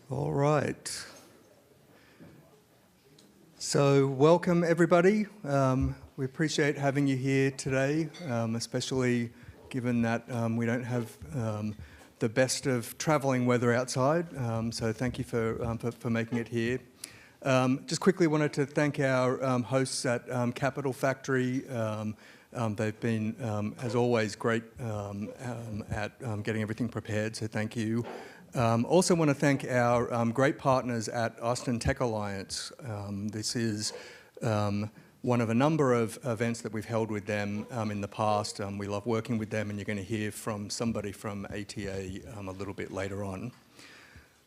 All right. So welcome, everybody. We appreciate having you here today, especially given that we don't have the best of travelling weather outside. So thank you for making it here. Just quickly wanted to thank our hosts at Capital Factory. They've been, as always, great at getting everything prepared, so thank you. Also want to thank our great partners at Austin Tech Alliance. This is one of a number of events that we've held with them in the past. We love working with them, and you're going to hear from somebody from ATA a little bit later on.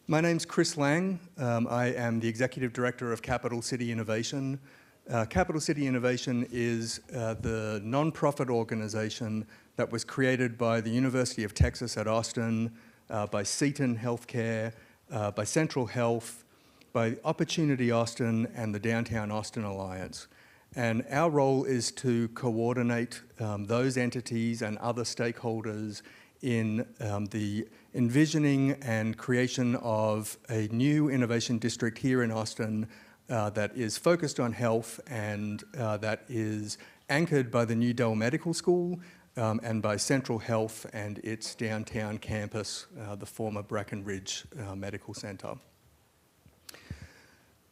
My name's Chris Laing. I am the Executive Director of Capital City Innovation. Capital City Innovation is the non-profit organization that was created by the University of Texas at Austin, by Seton Healthcare, by Central Health, by Opportunity Austin, and the Downtown Austin Alliance. And our role is to coordinate those entities and other stakeholders in the envisioning and creation of a new innovation district here in Austin that is focused on health and that is anchored by the New Dell Medical School and by Central Health and its downtown campus, the former Brackenridge Medical Center.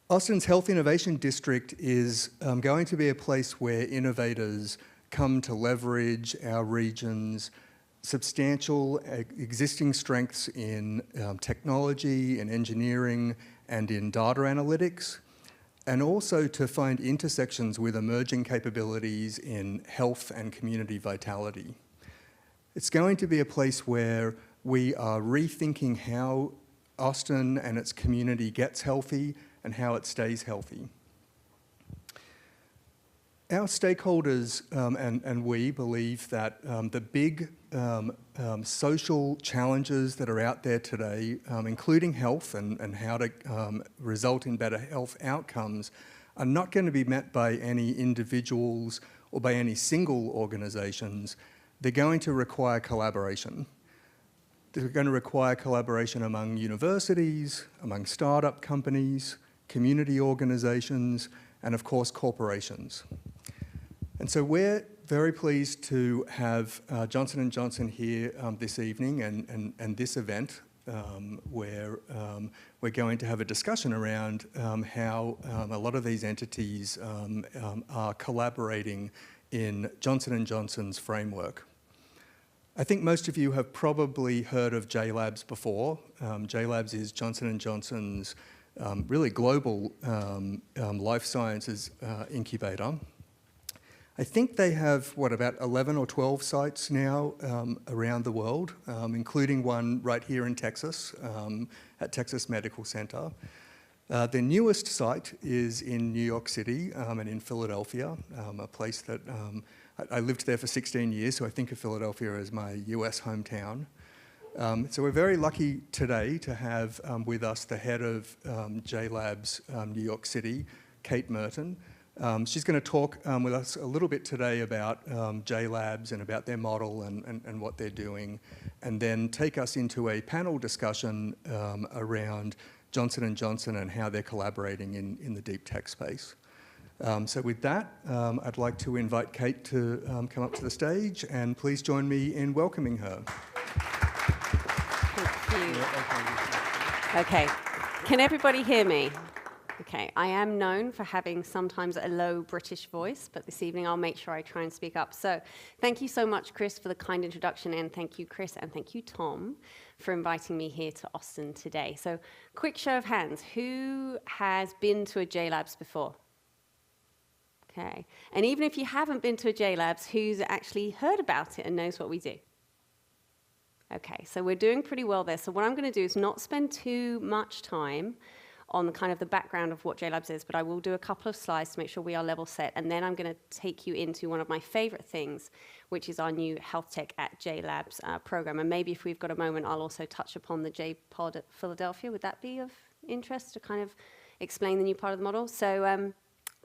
Austin's Health Innovation District is going to be a place where innovators come to leverage our region's substantial existing strengths in technology, in engineering, and in data analytics, and also to find intersections with emerging capabilities in health and community vitality. It's going to be a place where we are rethinking how Austin and its community gets healthy and how it stays healthy. Our stakeholders and we believe that the big social challenges that are out there today, including health and how to result in better health outcomes, are not going to be met by any individuals or by any single organizations. They're going to require collaboration. They're going to require collaboration among universities, among startup companies, community organizations, and of course corporations. And so we're very pleased to have Johnson & Johnson here this evening and this event where we're going to have a discussion around how a lot of these entities are collaborating in Johnson & Johnson's framework. I think most of you have probably heard of JLabs before. JLabs is Johnson & Johnson's really global life sciences incubator. I think they have, about 11 or 12 sites now around the world, including one right here in Texas, at Texas Medical Center. Their newest site is in New York City and in Philadelphia, a place that I lived there for 16 years, so I think of Philadelphia as my US hometown. So we're very lucky today to have with us the head of JLabs New York City, Kate Merton. She's going to talk with us a little bit today about JLabs and about their model and what they're doing, and then take us into a panel discussion around Johnson & Johnson and how they're collaborating in the deep tech space. So with that, I'd like to invite Kate to come up to the stage, and please join me in welcoming her. Thank you. Okay, can everybody hear me? Okay, I am known for having sometimes a low British voice, but this evening I'll make sure I try and speak up. So thank you so much, Chris, for the kind introduction, and thank you, Chris, and thank you, Tom, for inviting me here to Austin today. So quick show of hands, who has been to a JLabs before? Okay, and even if you haven't been to a JLabs, who's actually heard about it and knows what we do? Okay, so we're doing pretty well there. So what I'm going to do is not spend too much time on the kind of the background of what JLabs is, but I will do a couple of slides to make sure we are level set, and then I'm going to take you into one of my favorite things, which is our new Health Tech at JLabs program. And maybe if we've got a moment, I'll also touch upon the J-Pod at Philadelphia. Would that be of interest to kind of explain the new part of the model? So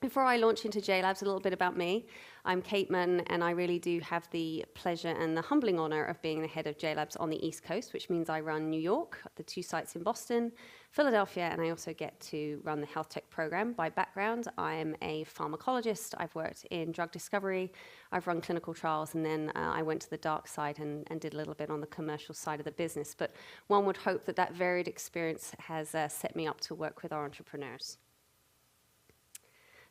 Before I launch into JLabs, a little bit about me. I'm Kate Merton, and I really do have the pleasure and the humbling honor of being the head of JLabs on the East Coast, which means I run New York, the 2 sites in Boston, Philadelphia, and I also get to run the health tech program. By background, I am a pharmacologist. I've worked in drug discovery. I've run clinical trials, and then I went to the dark side and did a little bit on the commercial side of the business. But one would hope that that varied experience has set me up to work with our entrepreneurs.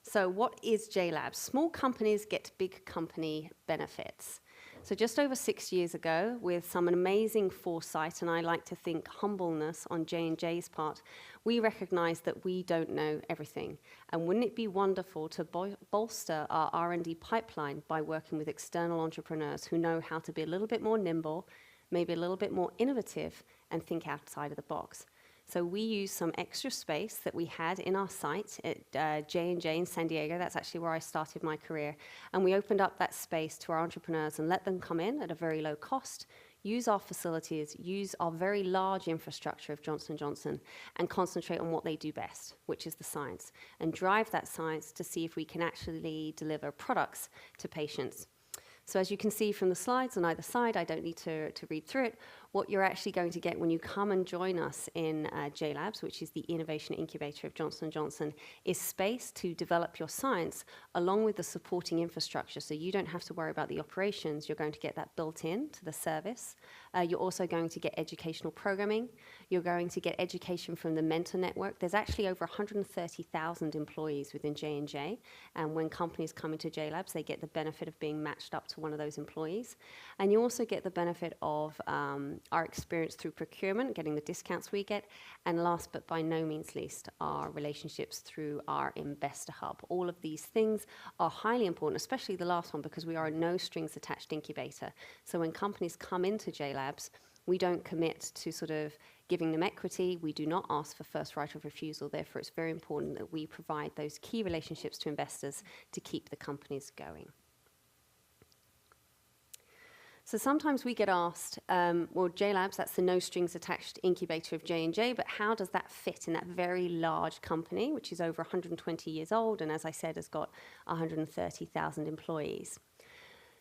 So what is JLabs? Small companies get big company benefits. So just over 6 years ago, with some amazing foresight, and I like to think humbleness on J&J's part, we recognized that we don't know everything. And wouldn't it be wonderful to bolster our R&D pipeline by working with external entrepreneurs who know how to be a little bit more nimble, maybe a little bit more innovative, and think outside of the box? So we used some extra space that we had in our site at J&J in San Diego. That's actually where I started my career. And we opened up that space to our entrepreneurs and let them come in at a very low cost, use our facilities, use our very large infrastructure of Johnson & Johnson, and concentrate on what they do best, which is the science, and drive that science to see if we can actually deliver products to patients. So as you can see from the slides on either side, I don't need to read through it, what you're actually going to get when you come and join us in JLabs, which is the innovation incubator of Johnson & Johnson, is space to develop your science along with the supporting infrastructure. So you don't have to worry about the operations. You're going to get that built in to the service. You're also going to get educational programming. You're going to get education from the mentor network. There's actually over 130,000 employees within J&J. And when companies come into JLabs, they get the benefit of being matched up to one of those employees. And you also get the benefit of our experience through procurement, getting the discounts we get, and last but by no means least, our relationships through our investor hub. All of these things are highly important, especially the last one, because we are a no strings attached incubator. So when companies come into JLabs, we don't commit to sort of giving them equity. We do not ask for first right of refusal. Therefore, it's very important that we provide those key relationships to investors to keep the companies going. So sometimes we get asked, well, JLabs, that's the no strings attached incubator of J&J, but how does that fit in that very large company, which is over 120 years old, and as I said, has got 130,000 employees?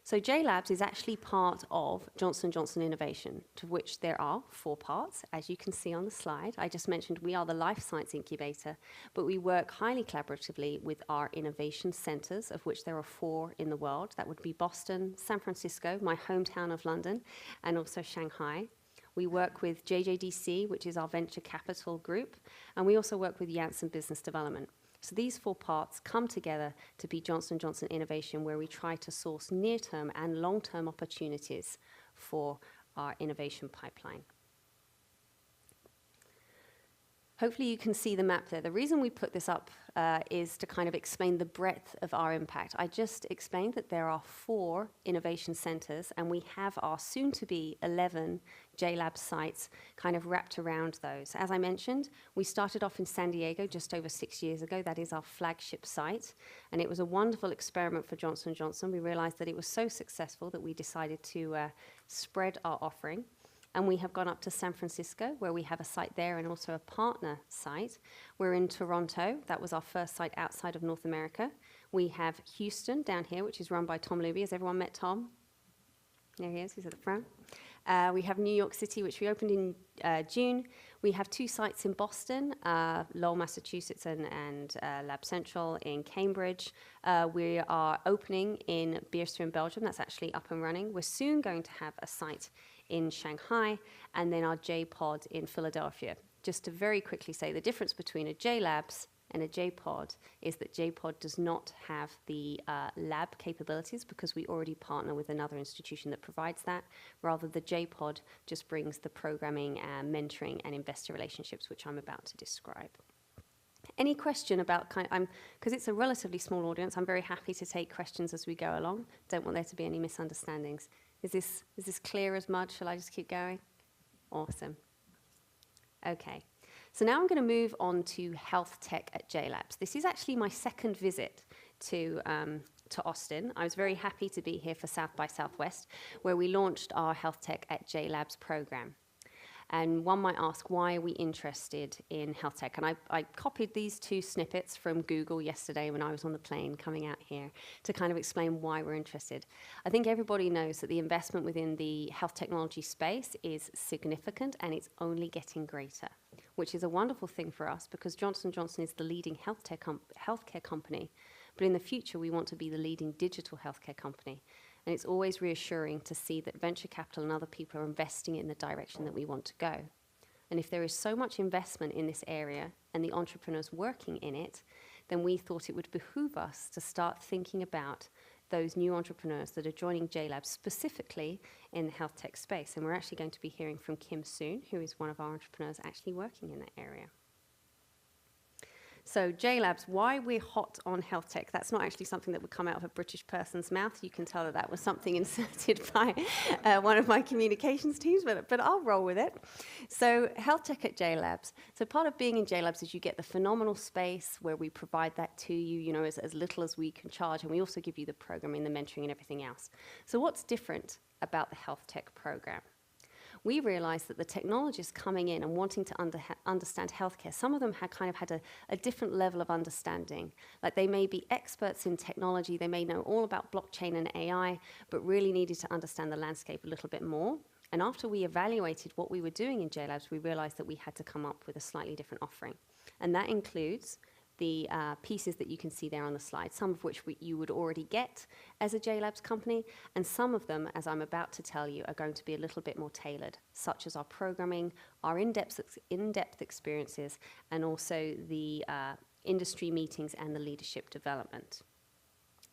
So JLabs is actually part of Johnson & Johnson Innovation, to which there are 4 parts, as you can see on the slide. I just mentioned we are the life science incubator, but we work highly collaboratively with our innovation centers, of which there are 4 in the world. That would be Boston, San Francisco, my hometown of London, and also Shanghai. We work with JJDC, which is our venture capital group, and we also work with Janssen Business Development. So these 4 parts come together to be Johnson & Johnson Innovation, where we try to source near-term and long-term opportunities for our innovation pipeline. Hopefully you can see the map there. The reason we put this up is to kind of explain the breadth of our impact. I just explained that there are 4 innovation centers, and we have our soon-to-be 11 JLabs sites kind of wrapped around those. As I mentioned, we started off in San Diego just over 6 years ago. That is our flagship site, and it was a wonderful experiment for Johnson & Johnson. We realized that it was so successful that we decided to spread our offering. And we have gone up to San Francisco, where we have a site there and also a partner site. We're in Toronto. That was our first site outside of North America. We have Houston down here, which is run by Tom Luby. Has everyone met Tom? There he is. He's at the front. We have New York City, which we opened in June. We have 2 sites in Boston, Lowell, Massachusetts, and Lab Central in Cambridge. We are opening in Beerster in Belgium. That's actually up and running. We're soon going to have a site in Shanghai, and then our J-Pod in Philadelphia. Just to very quickly say, the difference between a JLabs and a J-Pod is that J-Pod does not have the lab capabilities because we already partner with another institution that provides that. Rather, the J-Pod just brings the programming, mentoring, and investor relationships, which I'm about to describe. Any question about because it's a relatively small audience, I'm very happy to take questions as we go along. Don't want there to be any misunderstandings. Is this clear as mud? Shall I just keep going? Awesome. Okay. So now I'm going to move on to health tech at JLabs. This is actually my second visit to Austin. I was very happy to be here for South by Southwest, where we launched our health tech at JLabs program. And one might ask, why are we interested in health tech? And I copied these 2 snippets from Google yesterday when I was on the plane coming out here to kind of explain why we're interested. I think everybody knows that the investment within the health technology space is significant, and it's only getting greater, which is a wonderful thing for us because Johnson & Johnson is the leading healthcare company. But in the future, we want to be the leading digital healthcare company. And it's always reassuring to see that venture capital and other people are investing in the direction that we want to go. And if there is so much investment in this area and the entrepreneurs working in it, then we thought it would behoove us to start thinking about those new entrepreneurs that are joining JLabs specifically in the health tech space. And we're actually going to be hearing from Kim soon, who is one of our entrepreneurs actually working in that area. So JLabs, why we're hot on health tech. That's not actually something that would come out of a British person's mouth. You can tell that that was something inserted by one of my communications teams, but I'll roll with it. So health tech at JLabs. So part of being in JLabs is you get the phenomenal space where we provide that to you, you know, as little as we can charge, and we also give you the programming, the mentoring, and everything else. So what's different about the health tech program? We realized that the technologists coming in and wanting to understand healthcare, some of them had a different level of understanding. Like they may be experts in technology, they may know all about blockchain and AI, but really needed to understand the landscape a little bit more. And after we evaluated what we were doing in JLabs, we realized that we had to come up with a slightly different offering. And that includes the pieces that you can see there on the slide, some of which you would already get as a JLabs company, and some of them, as I'm about to tell you, are going to be a little bit more tailored, such as our programming, our in-depth experiences, and also the industry meetings and the leadership development.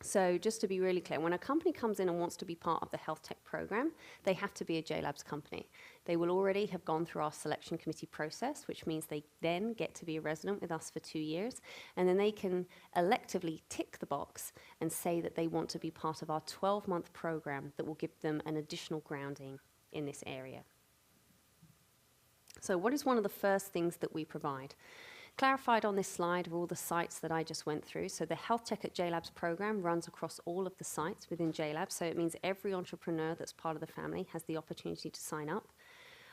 So just to be really clear, when a company comes in and wants to be part of the health tech program, they have to be a JLabs company. They will already have gone through our selection committee process, which means they then get to be a resident with us for 2 years, and then they can electively tick the box and say that they want to be part of our 12-month program that will give them an additional grounding in this area. So what is one of the first things that we provide? Clarified on this slide are all the sites that I just went through. So the Health Tech at JLabs program runs across all of the sites within JLabs. So it means every entrepreneur that's part of the family has the opportunity to sign up.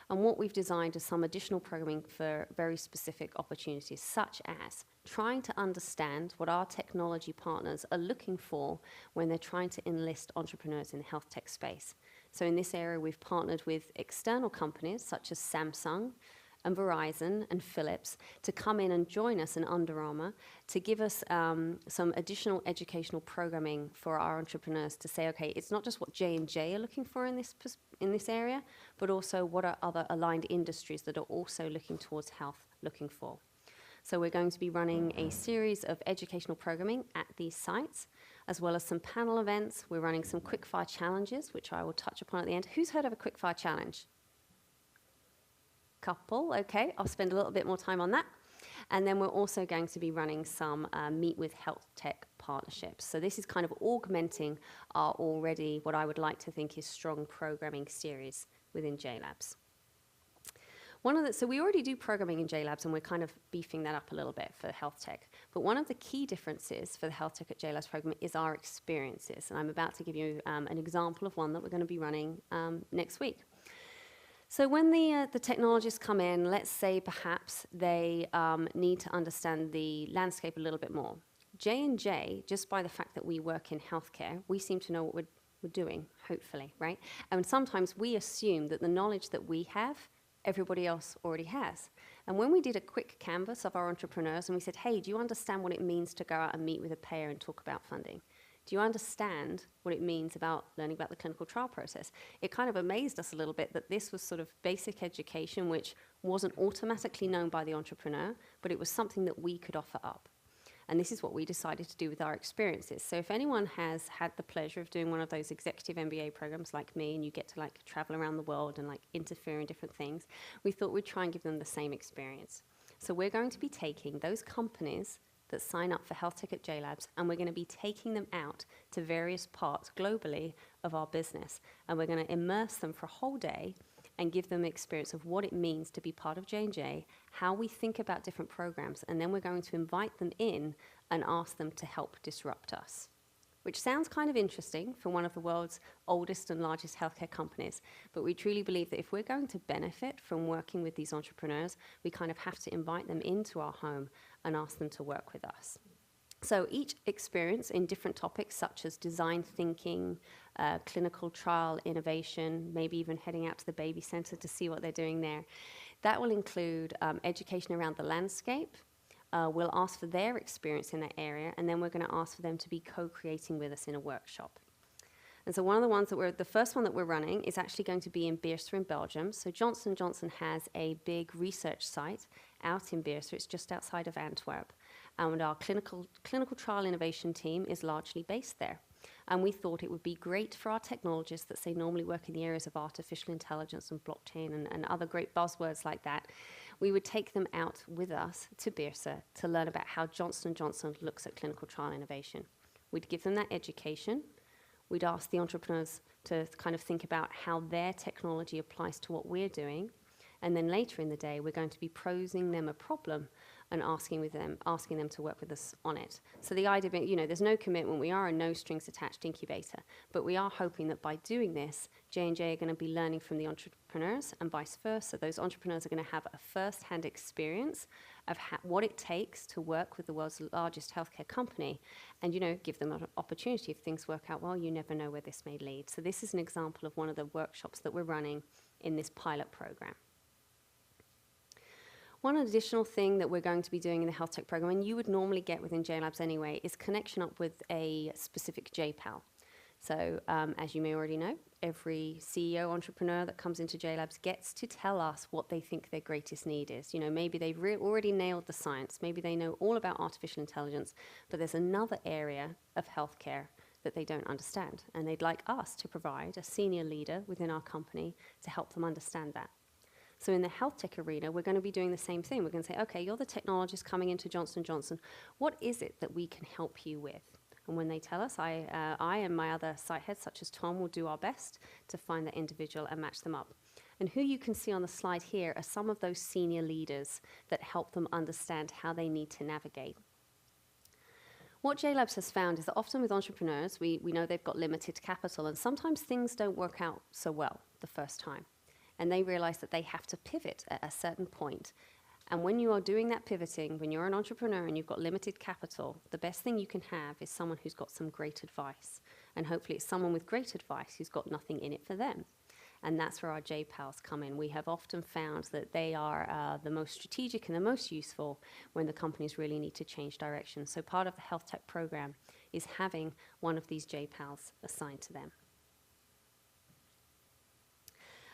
And what we've designed is some additional programming for very specific opportunities, such as trying to understand what our technology partners are looking for when they're trying to enlist entrepreneurs in the health tech space. So in this area, we've partnered with external companies such as Samsung, and Verizon and Philips to come in and join us in Under Armour to give us some additional educational programming for our entrepreneurs to say, okay, it's not just what J&J are looking for in this area, but also what are other aligned industries that are also looking towards health looking for. So we're going to be running a series of educational programming at these sites, as well as some panel events. We're running some quickfire challenges, which I will touch upon at the end. Who's heard of a quickfire challenge? Couple, okay, I'll spend a little bit more time on that. And then we're also going to be running some Meet with Health Tech partnerships. So this is kind of augmenting our already, what I would like to think is strong programming series within JLabs. So we already do programming in JLabs, and we're kind of beefing that up a little bit for health tech. But one of the key differences for the Health Tech at JLabs program is our experiences. And I'm about to give you an example of one that we're going to be running next week. So when the technologists come in, let's say perhaps they need to understand the landscape a little bit more. J&J, just by the fact that we work in healthcare, we seem to know what we're doing, hopefully, right? And sometimes we assume that the knowledge that we have, everybody else already has. And when we did a quick canvas of our entrepreneurs and we said, hey, do you understand what it means to go out and meet with a payer and talk about funding? Do you understand what it means about learning about the clinical trial process? It kind of amazed us a little bit that this was sort of basic education which wasn't automatically known by the entrepreneur, but it was something that we could offer up. And this is what we decided to do with our experiences. So if anyone has had the pleasure of doing one of those executive MBA programs like me, and you get to like travel around the world and like interfere in different things, we thought we'd try and give them the same experience. So we're going to be taking those companies that sign up for Health Tech at JLabs, and we're going to be taking them out to various parts globally of our business. And we're going to immerse them for a whole day and give them an experience of what it means to be part of J&J, how we think about different programs, and then we're going to invite them in and ask them to help disrupt us, which sounds kind of interesting for one of the world's oldest and largest healthcare companies. But we truly believe that if we're going to benefit from working with these entrepreneurs, we kind of have to invite them into our home and ask them to work with us. So each experience in different topics such as design thinking, clinical trial innovation, maybe even heading out to the baby center to see what they're doing there. That will include education around the landscape. We'll ask for their experience in that area, and then we're going to ask for them to be co-creating with us in a workshop. And so one of the ones that the first one that we're running is actually going to be in Beerse in Belgium. So Johnson & Johnson has a big research site out in Beerse. It's just outside of Antwerp. And our clinical trial innovation team is largely based there. And we thought it would be great for our technologists that say normally work in the areas of artificial intelligence and blockchain and other great buzzwords like that. We would take them out with us to Beerse to learn about how Johnson & Johnson looks at clinical trial innovation. We'd give them that education. We'd ask the entrepreneurs to kind of think about how their technology applies to what we're doing. And then later in the day, we're going to be posing them a problem and asking them to work with us on it. So the idea being, there's no commitment. We are a no strings attached incubator, but we are hoping that by doing this, J&J are going to be learning from the entrepreneurs and vice versa. Those entrepreneurs are going to have a first-hand experience of what it takes to work with the world's largest healthcare company and, give them an opportunity. If things work out well, you never know where this may lead. So this is an example of one of the workshops that we're running in this pilot program. One additional thing that we're going to be doing in the health tech program, and you would normally get within JLabs anyway, is connection up with a specific JPAL. So as you may already know, every CEO entrepreneur that comes into JLabs gets to tell us what they think their greatest need is. Maybe they've already nailed the science. Maybe they know all about artificial intelligence, but there's another area of healthcare that they don't understand. And they'd like us to provide a senior leader within our company to help them understand that. So in the health tech arena, we're going to be doing the same thing. We're going to say, okay, you're the technologist coming into Johnson & Johnson. What is it that we can help you with? And when they tell us, I and my other site heads, such as Tom, will do our best to find that individual and match them up. And who you can see on the slide here are some of those senior leaders that help them understand how they need to navigate. What JLabs has found is that often with entrepreneurs, we know they've got limited capital, and sometimes things don't work out so well the first time. And they realize that they have to pivot at a certain point. And when you are doing that pivoting, when you're an entrepreneur and you've got limited capital, the best thing you can have is someone who's got some great advice. And hopefully it's someone with great advice who's got nothing in it for them. And that's where our JPALs come in. We have often found that they are the most strategic and the most useful when the companies really need to change direction. So part of the health tech program is having one of these JPALs assigned to them.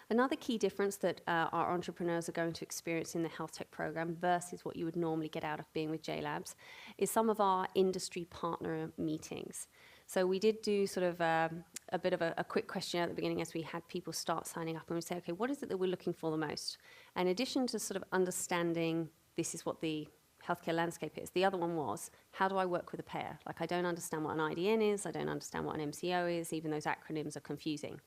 Another key difference that our entrepreneurs are going to experience in the health tech program versus what you would normally get out of being with JLabs is some of our industry partner meetings. So we did do sort of a bit of a quick questionnaire at the beginning as we had people start signing up, and we say, okay, what is it that we're looking for the most? And in addition to sort of understanding this is what the healthcare landscape is, the other one was, how do I work with a payer? Like, I don't understand what an IDN is, I don't understand what an MCO is, even those acronyms are confusing.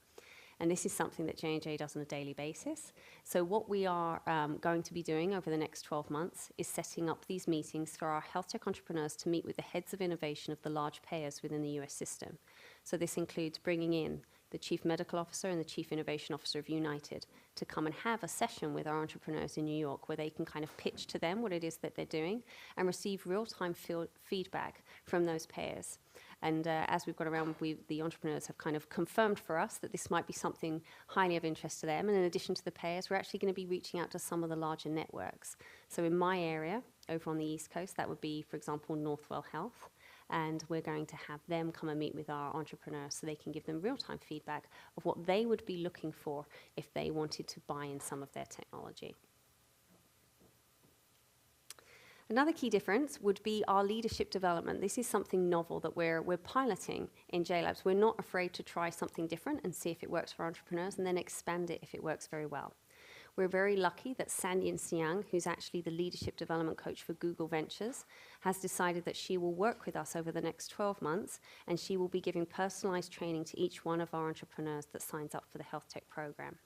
And this is something that J&J does on a daily basis. So what we are going to be doing over the next 12 months is setting up these meetings for our health tech entrepreneurs to meet with the heads of innovation of the large payers within the US system. So this includes bringing in the Chief Medical Officer and the Chief Innovation Officer of United to come and have a session with our entrepreneurs in New York where they can kind of pitch to them what it is that they're doing and receive real-time feedback from those payers. And as we've got around, the entrepreneurs have kind of confirmed for us that this might be something highly of interest to them. And in addition to the payers, we're actually going to be reaching out to some of the larger networks. So in my area, over on the East Coast, that would be, for example, Northwell Health. And we're going to have them come and meet with our entrepreneurs so they can give them real-time feedback of what they would be looking for if they wanted to buy in some of their technology. Another key difference would be our leadership development. This is something novel that we're piloting in JLabs. We're not afraid to try something different and see if it works for entrepreneurs and then expand it if it works very well. We're very lucky that Sanyan Siang, who's actually the leadership development coach for Google Ventures, has decided that she will work with us over the next 12 months, and she will be giving personalized training to each one of our entrepreneurs that signs up for the health tech program.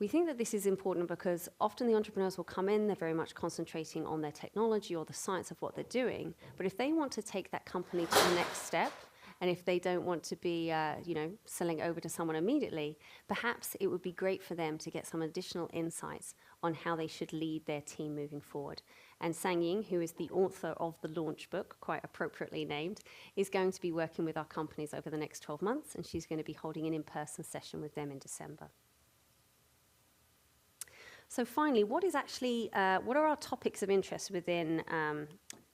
We think that this is important because often the entrepreneurs will come in, they're very much concentrating on their technology or the science of what they're doing. But if they want to take that company to the next step, and if they don't want to be, selling over to someone immediately, perhaps it would be great for them to get some additional insights on how they should lead their team moving forward. And Sang-Ying, who is the author of the launch book, quite appropriately named, is going to be working with our companies over the next 12 months, and she's going to be holding an in-person session with them in December. So finally, what are our topics of interest within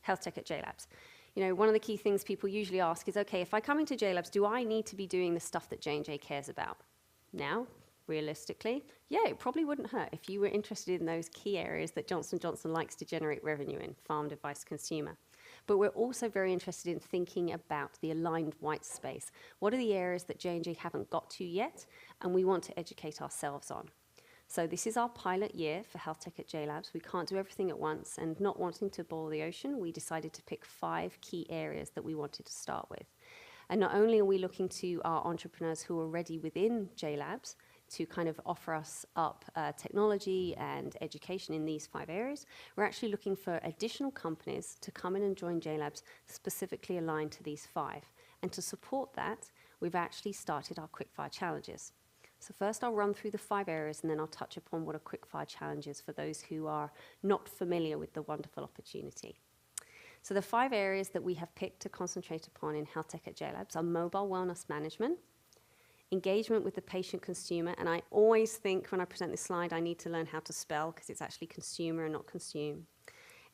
health tech at JLabs? One of the key things people usually ask is, okay, if I come into JLabs, do I need to be doing the stuff that J&J cares about? Now, realistically, yeah, it probably wouldn't hurt if you were interested in those key areas that Johnson & Johnson likes to generate revenue in, farm, device, consumer. But we're also very interested in thinking about the aligned white space. What are the areas that J&J haven't got to yet, and we want to educate ourselves on? So this is our pilot year for health tech at JLabs. We can't do everything at once, and not wanting to boil the ocean, we decided to pick 5 key areas that we wanted to start with. And not only are we looking to our entrepreneurs who are already within JLabs to kind of offer us up technology and education in these 5 areas, we're actually looking for additional companies to come in and join JLabs specifically aligned to these 5. And to support that, we've actually started our quickfire challenges. So first I'll run through the 5 areas, and then I'll touch upon what a quickfire challenge is for those who are not familiar with the wonderful opportunity. So the 5 areas that we have picked to concentrate upon in health tech at JLabs are mobile wellness management, engagement with the patient consumer, and I always think when I present this slide I need to learn how to spell because it's actually consumer and not consume.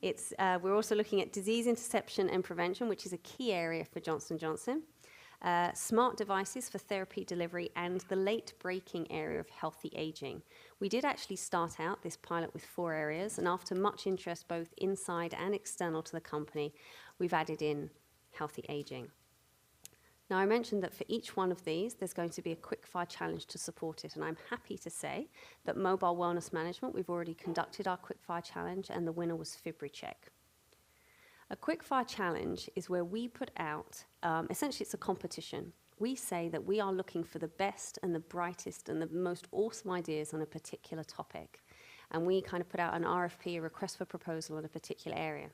We're also looking at disease interception and prevention, which is a key area for Johnson & Johnson. Smart devices for therapy delivery, and the late-breaking area of healthy aging. We did actually start out this pilot with 4 areas, and after much interest both inside and external to the company, we've added in healthy aging. Now, I mentioned that for each one of these, there's going to be a quickfire challenge to support it, and I'm happy to say that mobile wellness management, we've already conducted our quickfire challenge, and the winner was FibriCheck. A quickfire challenge is where we put out, essentially it's a competition. We say that we are looking for the best and the brightest and the most awesome ideas on a particular topic. And we kind of put out an RFP, a request for proposal in a particular area.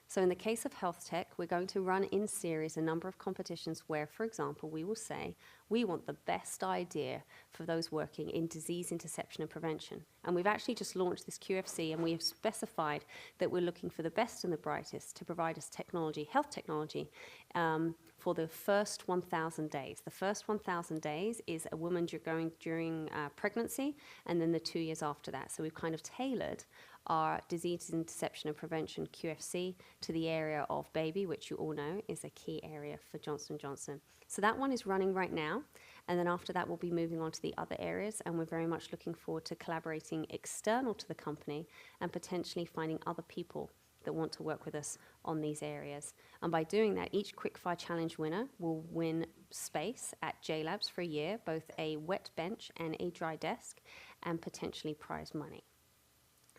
So in the case of health tech, we're going to run in series a number of competitions where, for example, we will say, we want the best idea for those working in disease interception and prevention. And we've actually just launched this QFC, and we have specified that we're looking for the best and the brightest to provide us technology, health technology, for the first 1,000 days. The first 1,000 days is a woman going during pregnancy, and then the 2 years after that. So we've kind of tailored our disease interception and prevention QFC to the area of baby, which you all know is a key area for Johnson & Johnson. So that one is running right now, and then after that we'll be moving on to the other areas, and we're very much looking forward to collaborating external to the company and potentially finding other people that want to work with us on these areas. And by doing that, each quickfire challenge winner will win space at JLabs for a year, both a wet bench and a dry desk, and potentially prize money.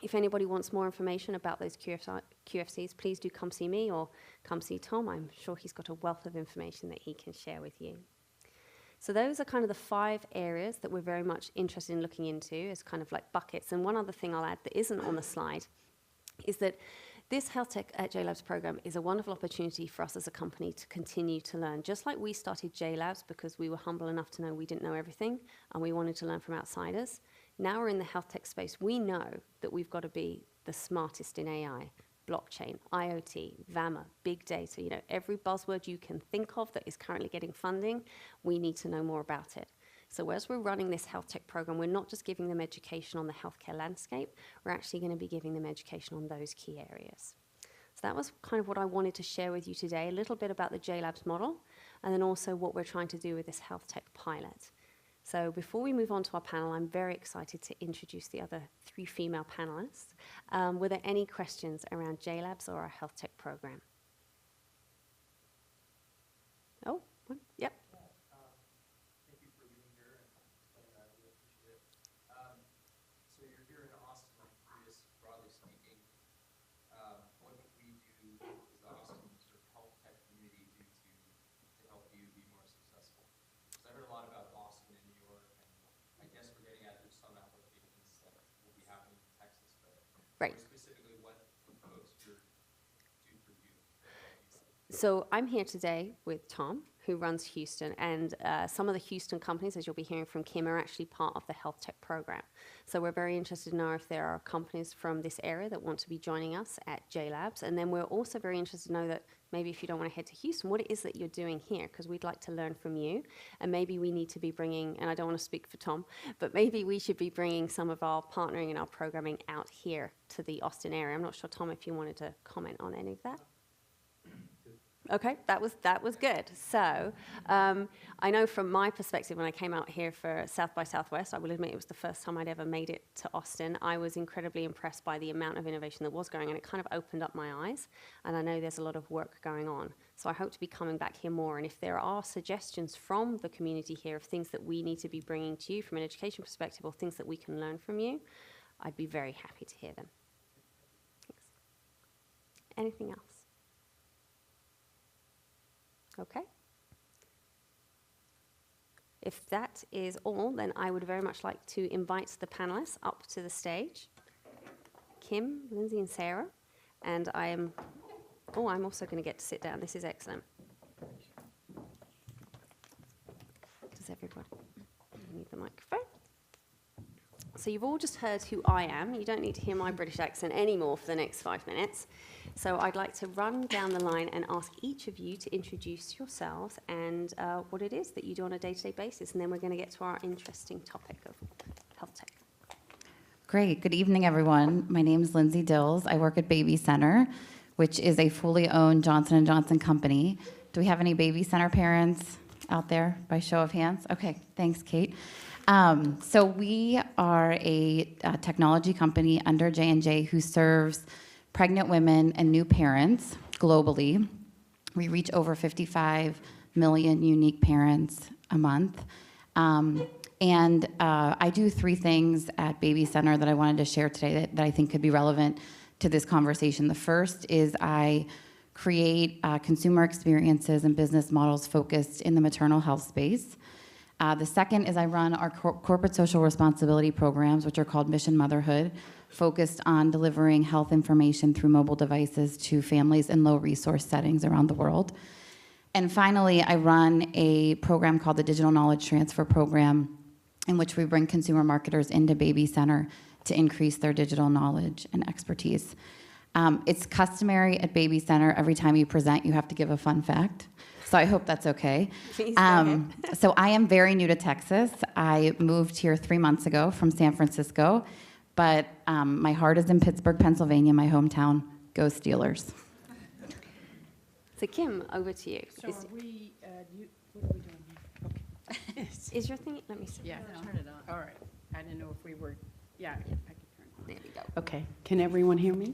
If anybody wants more information about those QFCs, please do come see me or come see Tom. I'm sure he's got a wealth of information that he can share with you. So those are kind of the 5 areas that we're very much interested in looking into as kind of like buckets. And one other thing I'll add that isn't on the slide is that this Health Tech at JLabs program is a wonderful opportunity for us as a company to continue to learn. Just like we started JLabs because we were humble enough to know we didn't know everything and we wanted to learn from outsiders, now we're in the health tech space. We know that we've got to be the smartest in AI, blockchain, IoT, VAMA, big data, every buzzword you can think of that is currently getting funding, we need to know more about it. So as we're running this health tech program, we're not just giving them education on the healthcare landscape, we're actually going to be giving them education on those key areas. So that was kind of what I wanted to share with you today, a little bit about the JLabs model, and then also what we're trying to do with this health tech pilot. So before we move on to our panel, I'm very excited to introduce the other 3 female panelists. Were there any questions around JLabs or our health tech program? Oh, one? Yep. Thank you for being here and explaining that. I really appreciate it. So you're here in Austin, I'm curious, broadly speaking, what we do as the Austin sort of health tech community do to help you be more successful? Because I heard a lot about Austin and New York, and I guess we're getting at there's some applications Right. Or specifically what folks do for you. So I'm here today with Tom, who runs Houston, and some of the Houston companies, as you'll be hearing from Kim, are actually part of the health tech program. So we're very interested to know if there are companies from this area that want to be joining us at JLabs. And then we're also very interested to know that maybe if you don't want to head to Houston, what it is that you're doing here, because we'd like to learn from you. And maybe we need to be bringing, and I don't want to speak for Tom, but maybe we should be bringing some of our partnering and our programming out here to the Austin area. I'm not sure, Tom, if you wanted to comment on any of that. Okay, that was good. So I know from my perspective, when I came out here for South by Southwest, I will admit it was the first time I'd ever made it to Austin. I was incredibly impressed by the amount of innovation that was going on. It kind of opened up my eyes, and I know there's a lot of work going on. So I hope to be coming back here more. And if there are suggestions from the community here of things that we need to be bringing to you from an education perspective or things that we can learn from you, I'd be very happy to hear them. Thanks. Anything else? Okay. If that is all, then I would very much like to invite the panelists up to the stage. Kim, Lindsay, and Sarah. And I'm also going to get to sit down. This is excellent. Does everybody need the microphone? So you've all just heard who I am. You don't need to hear my British accent anymore for the next 5 minutes. So I'd like to run down the line and ask each of you to introduce yourselves and what it is that you do on a day-to-day basis. And then we're going to get to our interesting topic of health tech. Great. Good evening, everyone. My name is Lindsay Dills. I work at Baby Center, which is a fully owned Johnson & Johnson company. Do we have any Baby Center parents out there by show of hands? Okay. Thanks, Kate. So we are a technology company under J&J who serves pregnant women and new parents globally. We reach over 55 million unique parents a month. And I do 3 things at Baby Center that I wanted to share today that I think could be relevant to this conversation. The first is I create consumer experiences and business models focused in the maternal health space. The second is I run our corporate social responsibility programs, which are called Mission Motherhood, focused on delivering health information through mobile devices to families in low-resource settings around the world. And finally, I run a program called the Digital Knowledge Transfer Program, in which we bring consumer marketers into Baby Center to increase their digital knowledge and expertise. It's customary at Baby Center, every time you present, you have to give a fun fact. So I hope that's okay. Please go ahead. So I am very new to Texas. I moved here 3 months ago from San Francisco, but my heart is in Pittsburgh, Pennsylvania, my hometown. Go Steelers. So Kim, over to you. So are we, what are we doing here? Okay. Is your thing, let me see. Yeah, turn it on. All right. I didn't know if we were, yeah, I could turn it on. There we go. Okay. Can everyone hear me?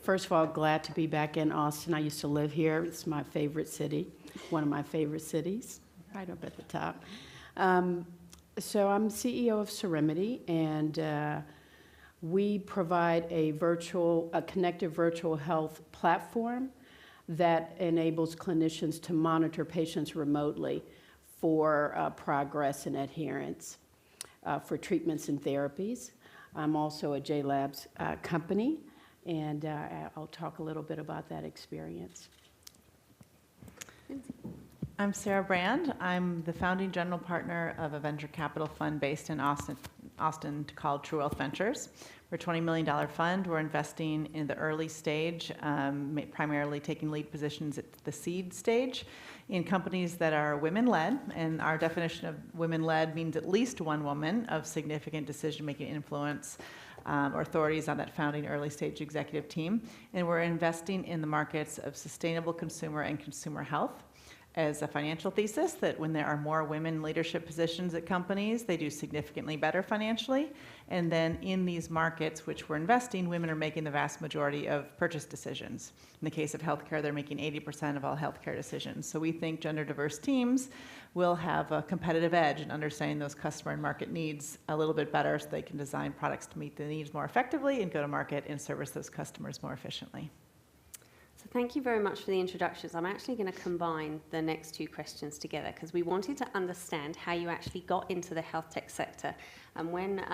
First of all, glad to be back in Austin. I used to live here. It's my favorite city, one of my favorite cities, right up at the top. So I'm CEO of Serenity, and we provide a connected virtual health platform that enables clinicians to monitor patients remotely for progress and adherence for treatments and therapies. I'm also a JLabs company, and I'll talk a little bit about that experience. I'm Sarah Brand. I'm the founding general partner of a venture capital fund based in Austin called True Wealth Ventures. We're a $20 million fund. We're investing in the early stage, primarily taking lead positions at the seed stage in companies that are women-led. And our definition of women-led means at least one woman of significant decision-making influence or authorities on that founding early stage executive team. And we're investing in the markets of sustainable consumer and consumer health as a financial thesis, that when there are more women in leadership positions at companies, they do significantly better financially. And then in these markets which we're investing, women are making the vast majority of purchase decisions. In the case of healthcare, they're making 80% of all healthcare decisions. So we think gender diverse teams will have a competitive edge in understanding those customer and market needs a little bit better, so they can design products to meet the needs more effectively and go to market and service those customers more efficiently. So thank you very much for the introductions. I'm actually going to combine the next 2 questions together because we wanted to understand how you actually got into the health tech sector. And when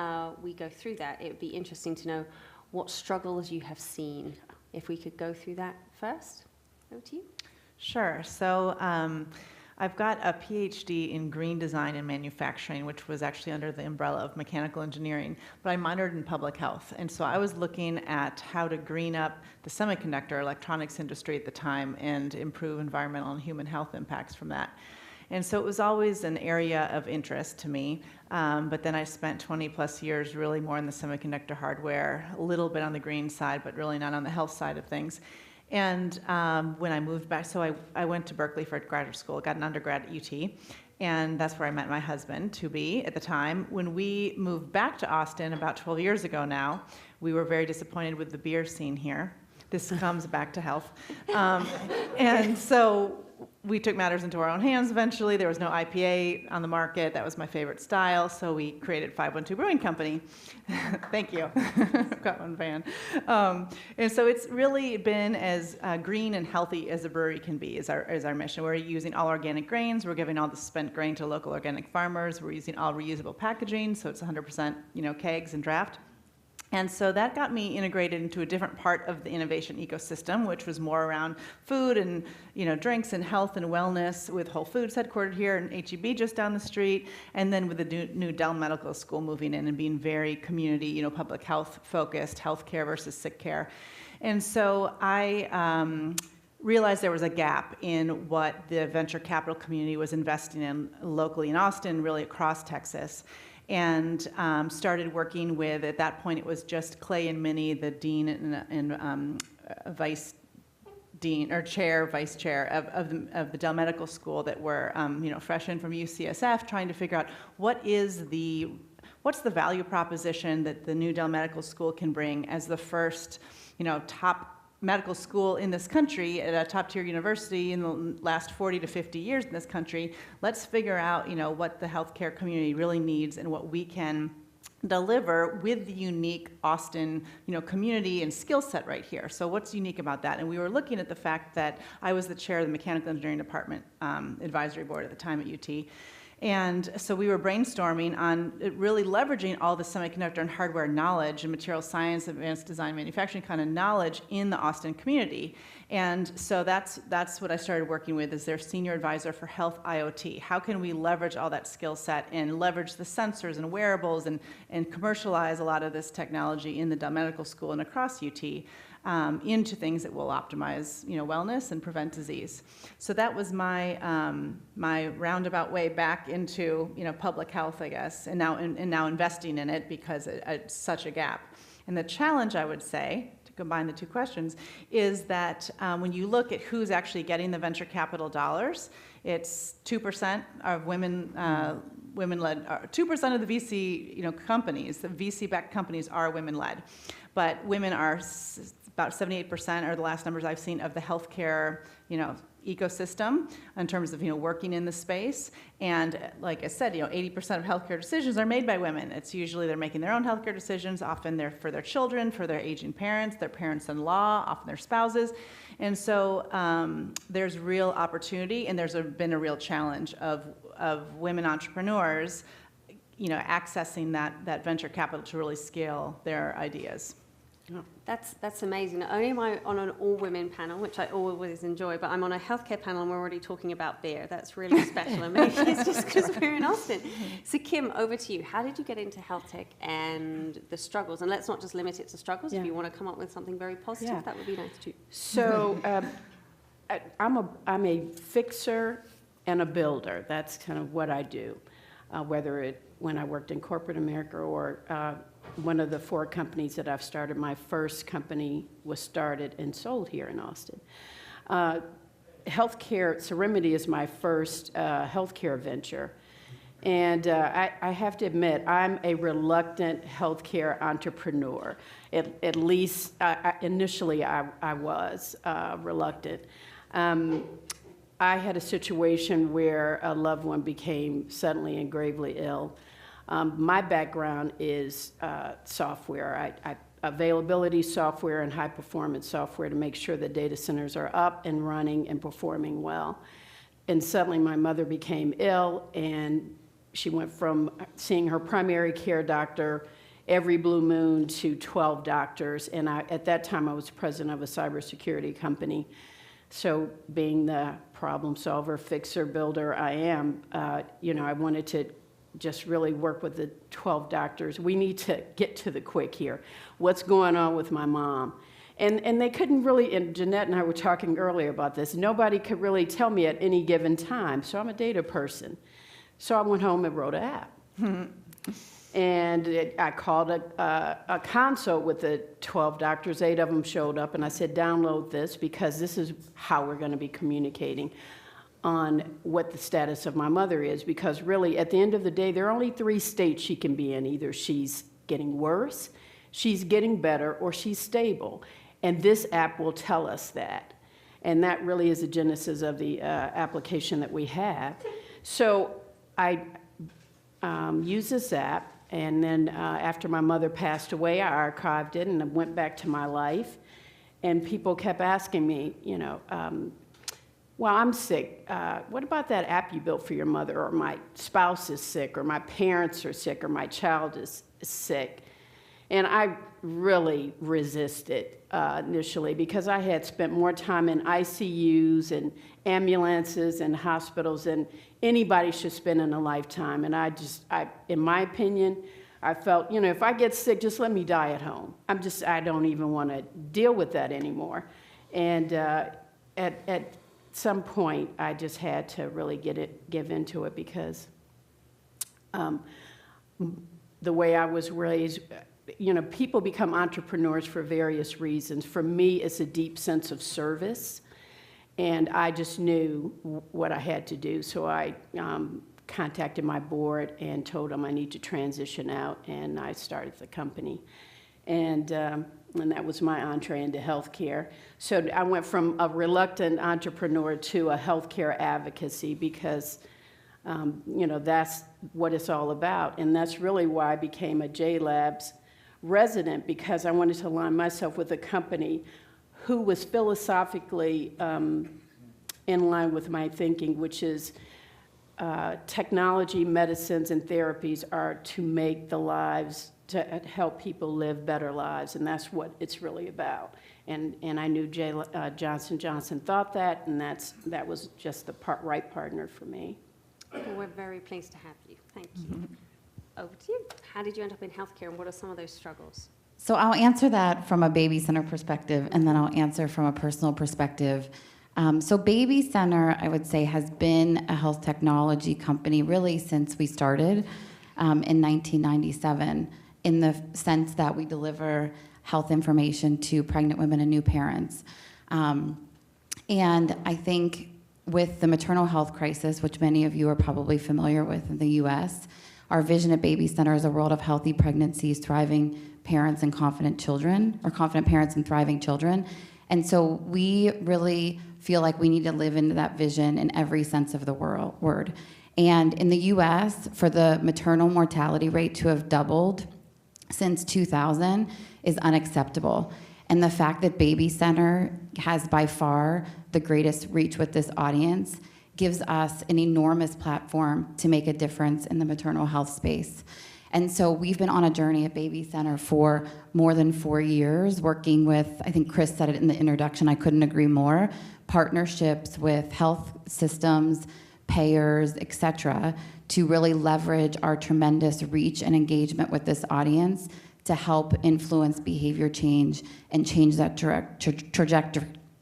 we go through that, it would be interesting to know what struggles you have seen. If we could go through that first. Over to you. Sure. So I've got a PhD in green design and manufacturing, which was actually under the umbrella of mechanical engineering, but I minored in public health. And so I was looking at how to green up the semiconductor electronics industry at the time and improve environmental and human health impacts from that. And so it was always an area of interest to me, but then I spent 20 plus years really more in the semiconductor hardware, a little bit on the green side, but really not on the health side of things. And when I moved back, so I went to Berkeley for graduate school, got an undergrad at UT, and that's where I met my husband, to-be, at the time. When we moved back to Austin about 12 years ago now, we were very disappointed with the beer scene here. This comes back to health. And so we took matters into our own hands eventually. There was no IPA on the market. That was my favorite style, so we created 512 Brewing Company. Thank you. I've got one van. And so it's really been as green and healthy as a brewery can be is our mission. We're using all organic grains. We're giving all the spent grain to local organic farmers. We're using all reusable packaging, so it's 100% kegs and draft. And so that got me integrated into a different part of the innovation ecosystem, which was more around food and drinks and health and wellness, with Whole Foods headquartered here and H-E-B just down the street, and then with the new Dell Medical School moving in and being very community, public health focused, healthcare versus sick care. And so I realized there was a gap in what the venture capital community was investing in locally in Austin, really across Texas. And started working with, at that point, it was just Clay and Minnie, the dean and vice dean, or chair, vice chair of the Dell Medical School that were, fresh in from UCSF, trying to figure out what's the value proposition that the new Dell Medical School can bring as the first, top medical school in this country at a top-tier university in the last 40 to 50 years in this country. Let's figure out, what the healthcare community really needs and what we can deliver with the unique Austin, community and skill set right here. So what's unique about that? And we were looking at the fact that I was the chair of the Mechanical Engineering Department advisory board at the time at UT. And so we were brainstorming on really leveraging all the semiconductor and hardware knowledge and material science, advanced design, manufacturing kind of knowledge in the Austin community. And so that's what I started working with as their senior advisor for health IoT. How can we leverage all that skill set and leverage the sensors and wearables and commercialize a lot of this technology in the Dell Medical School and across UT? Into things that will optimize, wellness and prevent disease. So that was my my roundabout way back into, public health, I guess, and now investing in it because it's such a gap. And the challenge, I would say, to combine the two questions, is that when you look at who's actually getting the venture capital dollars, it's 2% of women-led. 2% of the VC, companies, the VC-backed companies are women-led, but women are about 78% are the last numbers I've seen of the healthcare, ecosystem in terms of, working in the space. And like I said, 80% of healthcare decisions are made by women. It's usually they're making their own healthcare decisions. Often they're for their children, for their aging parents, their parents-in-law, often their spouses. And so there's real opportunity, and there's been a real challenge of women entrepreneurs, accessing that venture capital to really scale their ideas. That's amazing. Not only am I on an all-women panel, which I always enjoy, but I'm on a healthcare panel and we're already talking about beer. That's really special. And maybe it's just because we're in Austin. So Kim, over to you. How did you get into health tech and the struggles? And let's not just limit it to struggles. Yeah. If you want to come up with something very positive, that would be nice too. So I'm a fixer and a builder. That's kind of what I do, when I worked in corporate America or one of the 4 companies that I've started. My first company was started and sold here in Austin. Healthcare, Serenity is my first healthcare venture. And I have to admit, I'm a reluctant healthcare entrepreneur. At least initially I was reluctant. I had a situation where a loved one became suddenly and gravely ill. My background is software. Availability software and high-performance software to make sure that data centers are up and running and performing well. And suddenly my mother became ill, and she went from seeing her primary care doctor every blue moon to 12 doctors. And at that time, I was president of a cybersecurity company. So being the problem solver, fixer, builder I am, I wanted to just really work with the 12 doctors. We need to get to the quick here. What's going on with my mom? And they couldn't really, and Jeanette and I were talking earlier about this, nobody could really tell me at any given time. So I'm a data person. So I went home and wrote an app. And I called a consult with the 12 doctors. 8 of them showed up, and I said, download this, because this is how we're going to be communicating on what the status of my mother is. Because really, at the end of the day, there are only 3 states she can be in. Either she's getting worse, she's getting better, or she's stable. And this app will tell us that. And that really is the genesis of the application that we have. So I used this app. And then after my mother passed away, I archived it and went back to my life. And people kept asking me, well, I'm sick. What about that app you built for your mother? Or my spouse is sick, or my parents are sick, or my child is sick. And I really resisted initially, because I had spent more time in ICUs and ambulances and hospitals than anybody should spend in a lifetime. And I in my opinion, I felt, if I get sick, just let me die at home. I don't even want to deal with that anymore. And at some point, I just had to really give into it, because the way I was raised, people become entrepreneurs for various reasons. For me, it's a deep sense of service, and I just knew what I had to do. So I contacted my board and told them I need to transition out, and I started the company. And that was my entree into healthcare. So I went from a reluctant entrepreneur to a healthcare advocacy, because that's what it's all about. And that's really why I became a JLabs resident, because I wanted to align myself with a company who was philosophically in line with my thinking, which is technology, medicines, and therapies are to make the lives, to help people live better lives, and that's what it's really about. And I knew Johnson & Johnson thought that, and that was just the right partner for me. Well, we're very pleased to have you. Thank you. Over to you. How did you end up in healthcare, and what are some of those struggles? So I'll answer that from a baby center perspective, and then I'll answer from a personal perspective. So Baby Center, I would say, has been a health technology company really since we started in 1997, in the sense that we deliver health information to pregnant women and new parents. And I think with the maternal health crisis, which many of you are probably familiar with in the US, our vision at Baby Center is a world of healthy pregnancies, thriving parents, and confident children, or confident parents and thriving children. And so we really feel like we need to live into that vision in every sense of the word. And in the US, for the maternal mortality rate to have doubled since 2000 is unacceptable. And the fact that Baby Center has by far the greatest reach with this audience gives us an enormous platform to make a difference in the maternal health space. And so we've been on a journey at Baby Center for more than 4 years, working with, I think Chris said it in the introduction, I couldn't agree more, partnerships with health systems, payers, et cetera, to really leverage our tremendous reach and engagement with this audience to help influence behavior change and change that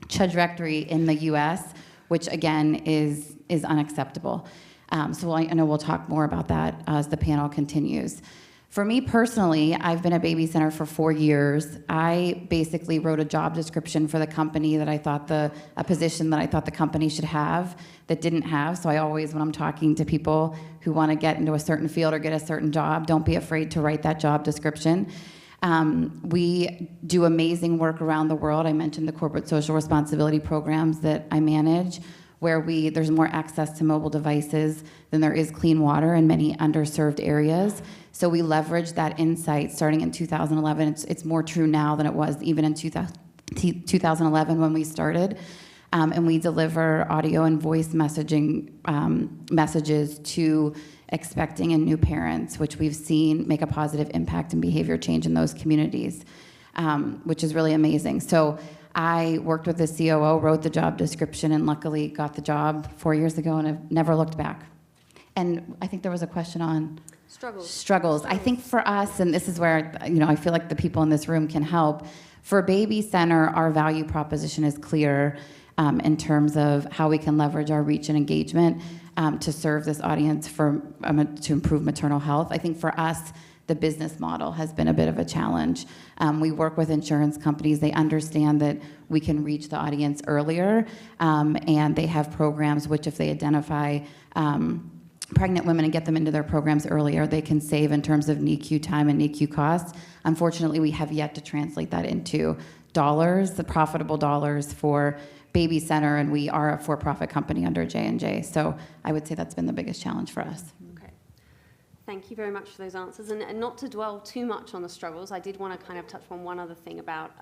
trajectory in the US, which again is unacceptable. So I know we'll talk more about that as the panel continues. For me personally, I've been at Baby Center for 4 years. I basically wrote a job description for the company that I thought a position that I thought the company should have that didn't have. So I always, when I'm talking to people who want to get into a certain field or get a certain job, don't be afraid to write that job description. We do amazing work around the world. I mentioned the corporate social responsibility programs that I manage, where there's more access to mobile devices than there is clean water in many underserved areas. So we leverage that insight starting in 2011. It's more true now than it was even in 2011 when we started. and we deliver audio and voice messaging messages to expecting and new parents, which we've seen make a positive impact and behavior change in those communities, which is really amazing. So I worked with the COO, wrote the job description, and luckily got the job 4 years ago, and I've never looked back. And I think there was a question on struggles. I think for us, and this is where I feel like the people in this room can help. For Baby Center, our value proposition is clear in terms of how we can leverage our reach and engagement to serve this audience to improve maternal health. I think for us, the business model has been a bit of a challenge. We work with insurance companies. They understand that we can reach the audience earlier, and they have programs which, if they identify pregnant women and get them into their programs earlier, they can save in terms of NICU time and NICU costs. Unfortunately, we have yet to translate that into dollars, the profitable dollars for Baby Center, and we are a for-profit company under J&J. So I would say that's been the biggest challenge for us. Okay. Thank you very much for those answers. And not to dwell too much on the struggles, I did want to kind of touch on one other thing about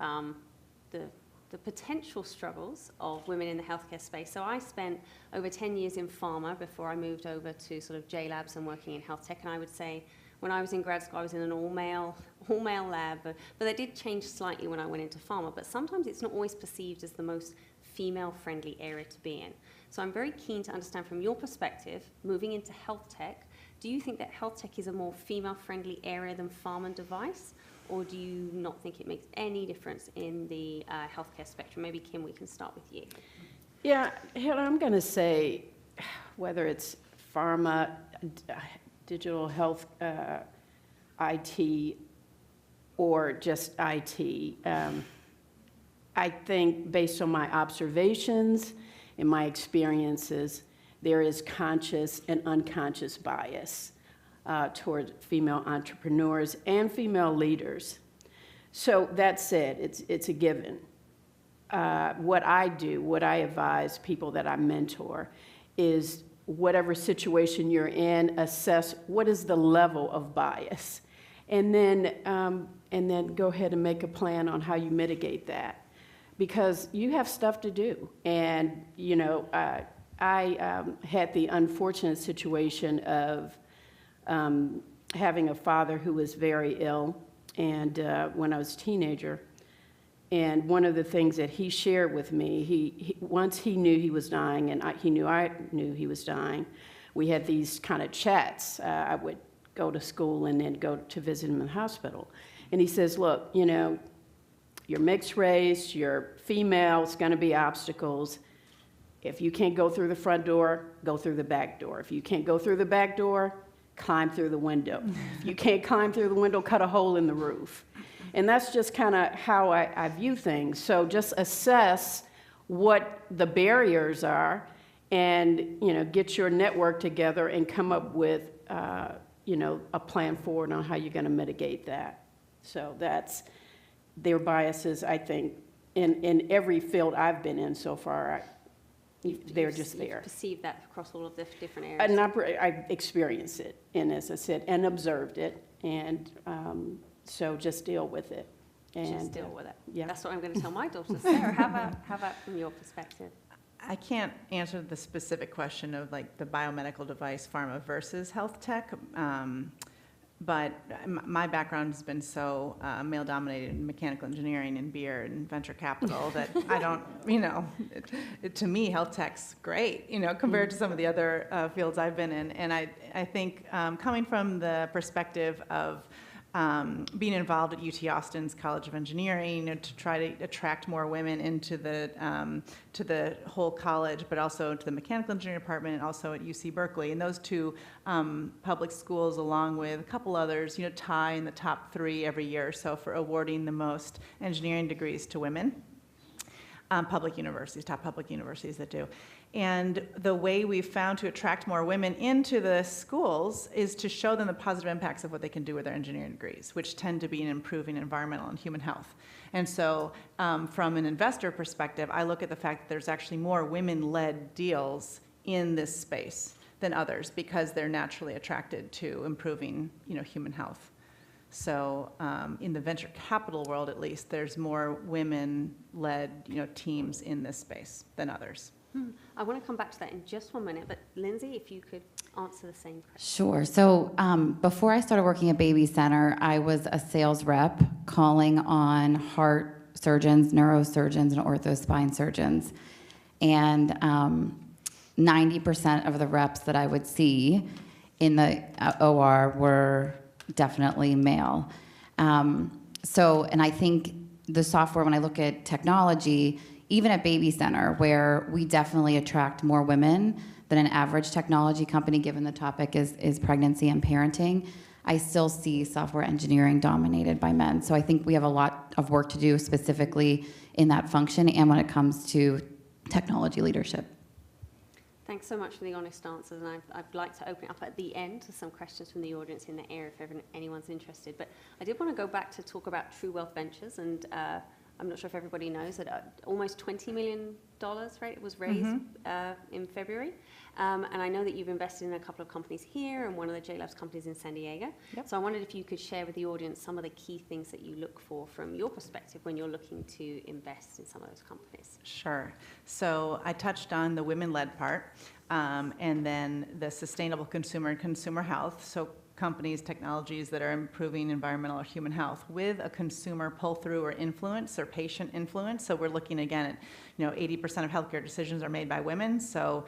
the potential struggles of women in the healthcare space. So I spent over 10 years in pharma before I moved over to sort of JLabs and working in health tech. And I would say when I was in grad school, I was in an all-male lab, but that did change slightly when I went into pharma. But sometimes it's not always perceived as the most female-friendly area to be in. So I'm very keen to understand from your perspective, moving into health tech, do you think that health tech is a more female-friendly area than pharma and device? Or do you not think it makes any difference in the healthcare spectrum? Maybe, Kim, we can start with you. Yeah, Heather, I'm going to say whether it's pharma, digital health, IT, or just IT, I think based on my observations and my experiences, there is conscious and unconscious bias toward female entrepreneurs and female leaders. So that said, it's a given. What I do, what I advise people that I mentor is whatever situation you're in, assess what is the level of bias, and then go ahead and make a plan on how you mitigate that. Because you have stuff to do. And, I had the unfortunate situation of having a father who was very ill, and when I was a teenager. And one of the things that he shared with me, once he knew he was dying, and I knew he was dying, we had these kind of chats. I would go to school and then go to visit him in the hospital. And he says, look, you're mixed race, you're female, it's going to be obstacles. If you can't go through the front door, go through the back door. If you can't go through the back door, climb through the window. If you can't climb through the window, cut a hole in the roof. And that's just kind of how I view things. So just assess what the barriers are and, get your network together and come up with, a plan forward on how you're going to mitigate that. So that's their biases, I think, in every field I've been in so far. They're just there. You've perceived that across all of the different areas? And I experienced it, and as I said, and observed it, and so just deal with it. And, just deal with it. Yeah. That's what I'm going to tell my daughter. Sarah, how about from your perspective? I can't answer the specific question of like the biomedical device pharma versus health tech, but my background has been so male-dominated in mechanical engineering and beer and venture capital that I don't, to me, health tech's great, compared to some of the other fields I've been in. And I think coming from the perspective of being involved at UT Austin's College of Engineering to try to attract more women into to the whole college, but also to the mechanical engineering department and also at UC Berkeley. And those two public schools, along with a couple others, tie in the top 3 every year or so for awarding the most engineering degrees to women. Public universities, top public universities that do. And the way we've found to attract more women into the schools is to show them the positive impacts of what they can do with their engineering degrees, which tend to be in improving environmental and human health. And so from an investor perspective, I look at the fact that there's actually more women-led deals in this space than others because they're naturally attracted to improving, human health. So in the venture capital world, at least, there's more women-led teams in this space than others. I want to come back to that in just 1 minute, but Lindsay, if you could answer the same question. Sure. So before I started working at Baby Center, I was a sales rep calling on heart surgeons, neurosurgeons, and orthospine surgeons. And 90% of the reps that I would see in the OR were definitely male. And I think the software, when I look at technology, even at Baby Center, where we definitely attract more women than an average technology company, given the topic is pregnancy and parenting, I still see software engineering dominated by men. So I think we have a lot of work to do specifically in that function and when it comes to technology leadership. Thanks so much for the honest answers, and I'd like to open it up at the end to some questions from the audience in the area if anyone's interested. But I did want to go back to talk about True Wealth Ventures, and I'm not sure if everybody knows that almost $20 million, right, it was raised in February. And I know that you've invested in a couple of companies here and one of the JLabs companies in San Diego. Yep. So I wondered if you could share with the audience some of the key things that you look for from your perspective when you're looking to invest in some of those companies. Sure. So I touched on the women-led part, and then the sustainable consumer and consumer health. So companies, technologies that are improving environmental or human health with a consumer pull-through or influence or patient influence. So we're looking again at, 80% of healthcare decisions are made by women. So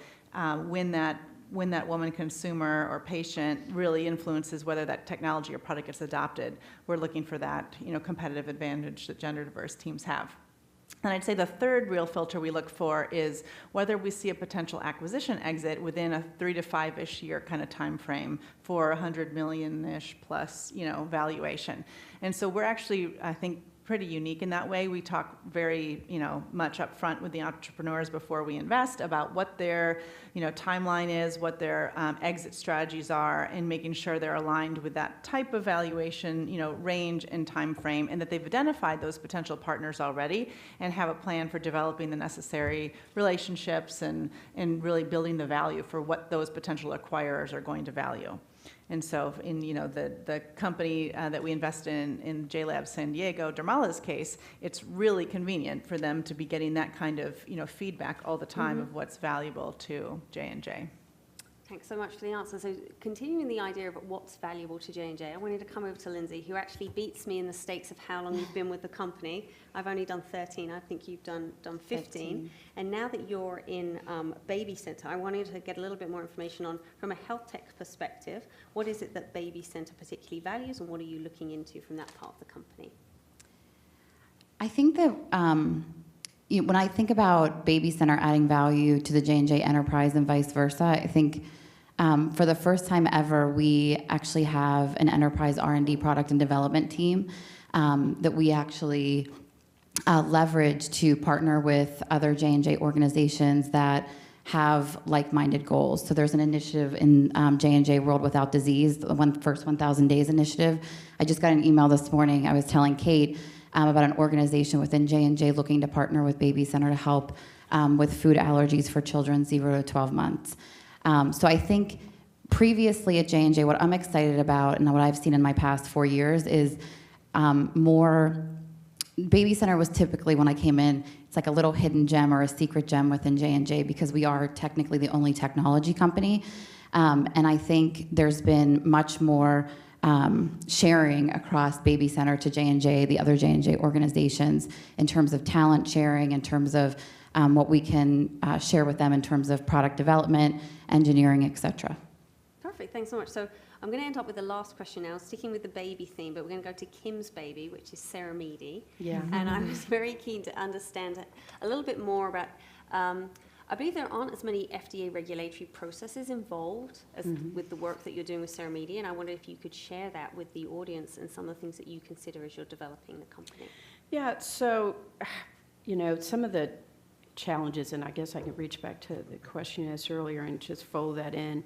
when that woman consumer or patient really influences whether that technology or product gets adopted, we're looking for that, competitive advantage that gender diverse teams have. And I'd say the third real filter we look for is whether we see a potential acquisition exit within a 3 to 5-ish year kind of time frame for 100 million-ish plus, valuation. And so we're actually, I think, pretty unique in that way. We talk very, much up front with the entrepreneurs before we invest about what their, timeline is, what their exit strategies are, and making sure they're aligned with that type of valuation, range and time frame, and that they've identified those potential partners already and have a plan for developing the necessary relationships and really building the value for what those potential acquirers are going to value. And so in the company that we invest in JLabs San Diego, Dermala's case, it's really convenient for them to be getting that kind of feedback all the time of what's valuable to J&J. Thanks so much for the answer. So continuing the idea of what's valuable to J&J, I wanted to come over to Lindsay, who actually beats me in the stakes of how long you've been with the company. I've only done 13. I think you've done 15. And now that you're in Baby Center, I wanted to get a little bit more information on, from a health tech perspective, what is it that Baby Center particularly values, and what are you looking into from that part of the company? I think that when I think about Baby Center adding value to the J&J enterprise and vice versa, I think for the first time ever, we actually have an enterprise R&D product and development team that we actually leverage to partner with other J&J organizations that have like-minded goals. So there's an initiative in J&J World Without Disease, the first 1,000 Days initiative. I just got an email this morning. I was telling Kate about an organization within J&J looking to partner with Baby Center to help with food allergies for children 0 to 12 months. So I think previously at J&J, what I'm excited about and what I've seen in my past 4 years is more. Baby Center was typically, when I came in, it's like a little hidden gem or a secret gem within J&J because we are technically the only technology company. And I think there's been much more sharing across Baby Center to J&J, the other J&J organizations, in terms of talent sharing, in terms of what we can share with them in terms of product development, engineering, et cetera. Perfect, thanks so much. So I'm going to end up with the last question now, sticking with the baby theme, but we're going to go to Kim's baby, which is Ceramidi. Yeah. And I was very keen to understand a little bit more about, I believe there aren't as many FDA regulatory processes involved as with the work that you're doing with Ceramidi, and I wonder if you could share that with the audience and some of the things that you consider as you're developing the company. Yeah, so, some of the challenges, and I guess I can reach back to the question you asked earlier and just fold that in.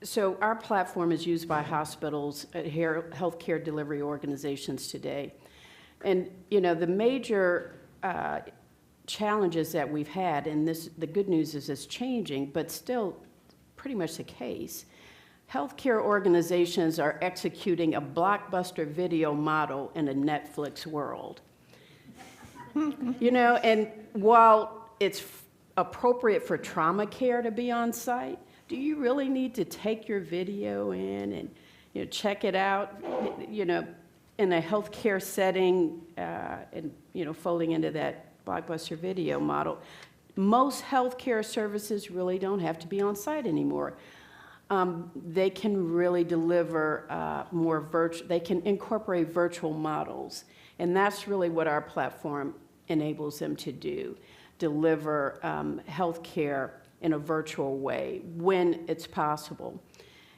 So our platform is used by hospitals, healthcare delivery organizations today. And, the major challenges that we've had, and the good news is it's changing, but still pretty much the case, healthcare organizations are executing a blockbuster video model in a Netflix world. You know, and while it's appropriate for trauma care to be on site, do you really need to take your video in and, you know, check it out, you know, in a healthcare setting, and, you know, folding into that blockbuster video model? Most healthcare services really don't have to be on site anymore. They can really deliver more virtual, they can incorporate virtual models. And that's really what our platform enables them to do, deliver healthcare in a virtual way when it's possible.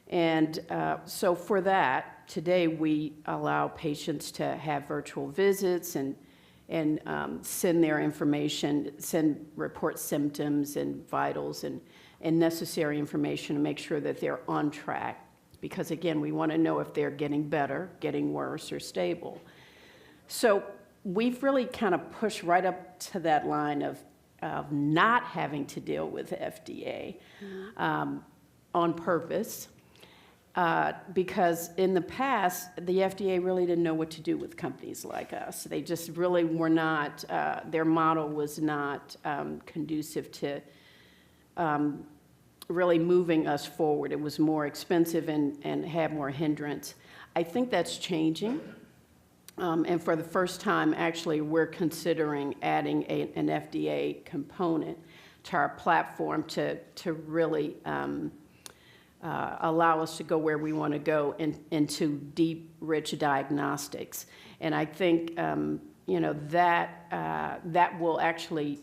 And so for that, today we allow patients to have virtual visits and send their information, report symptoms and vitals and necessary information to make sure that they're on track. Because again, we want to know if they're getting better, getting worse, or stable. So we've really kind of pushed right up to that line of not having to deal with the FDA on purpose. Because in the past, the FDA really didn't know what to do with companies like us. They just really were not, their model was not conducive to really moving us forward. It was more expensive and had more hindrance. I think that's changing. And for the first time, actually, we're considering adding an FDA component to our platform to really allow us to go where we want to go into deep, rich diagnostics. And I think you know, that will actually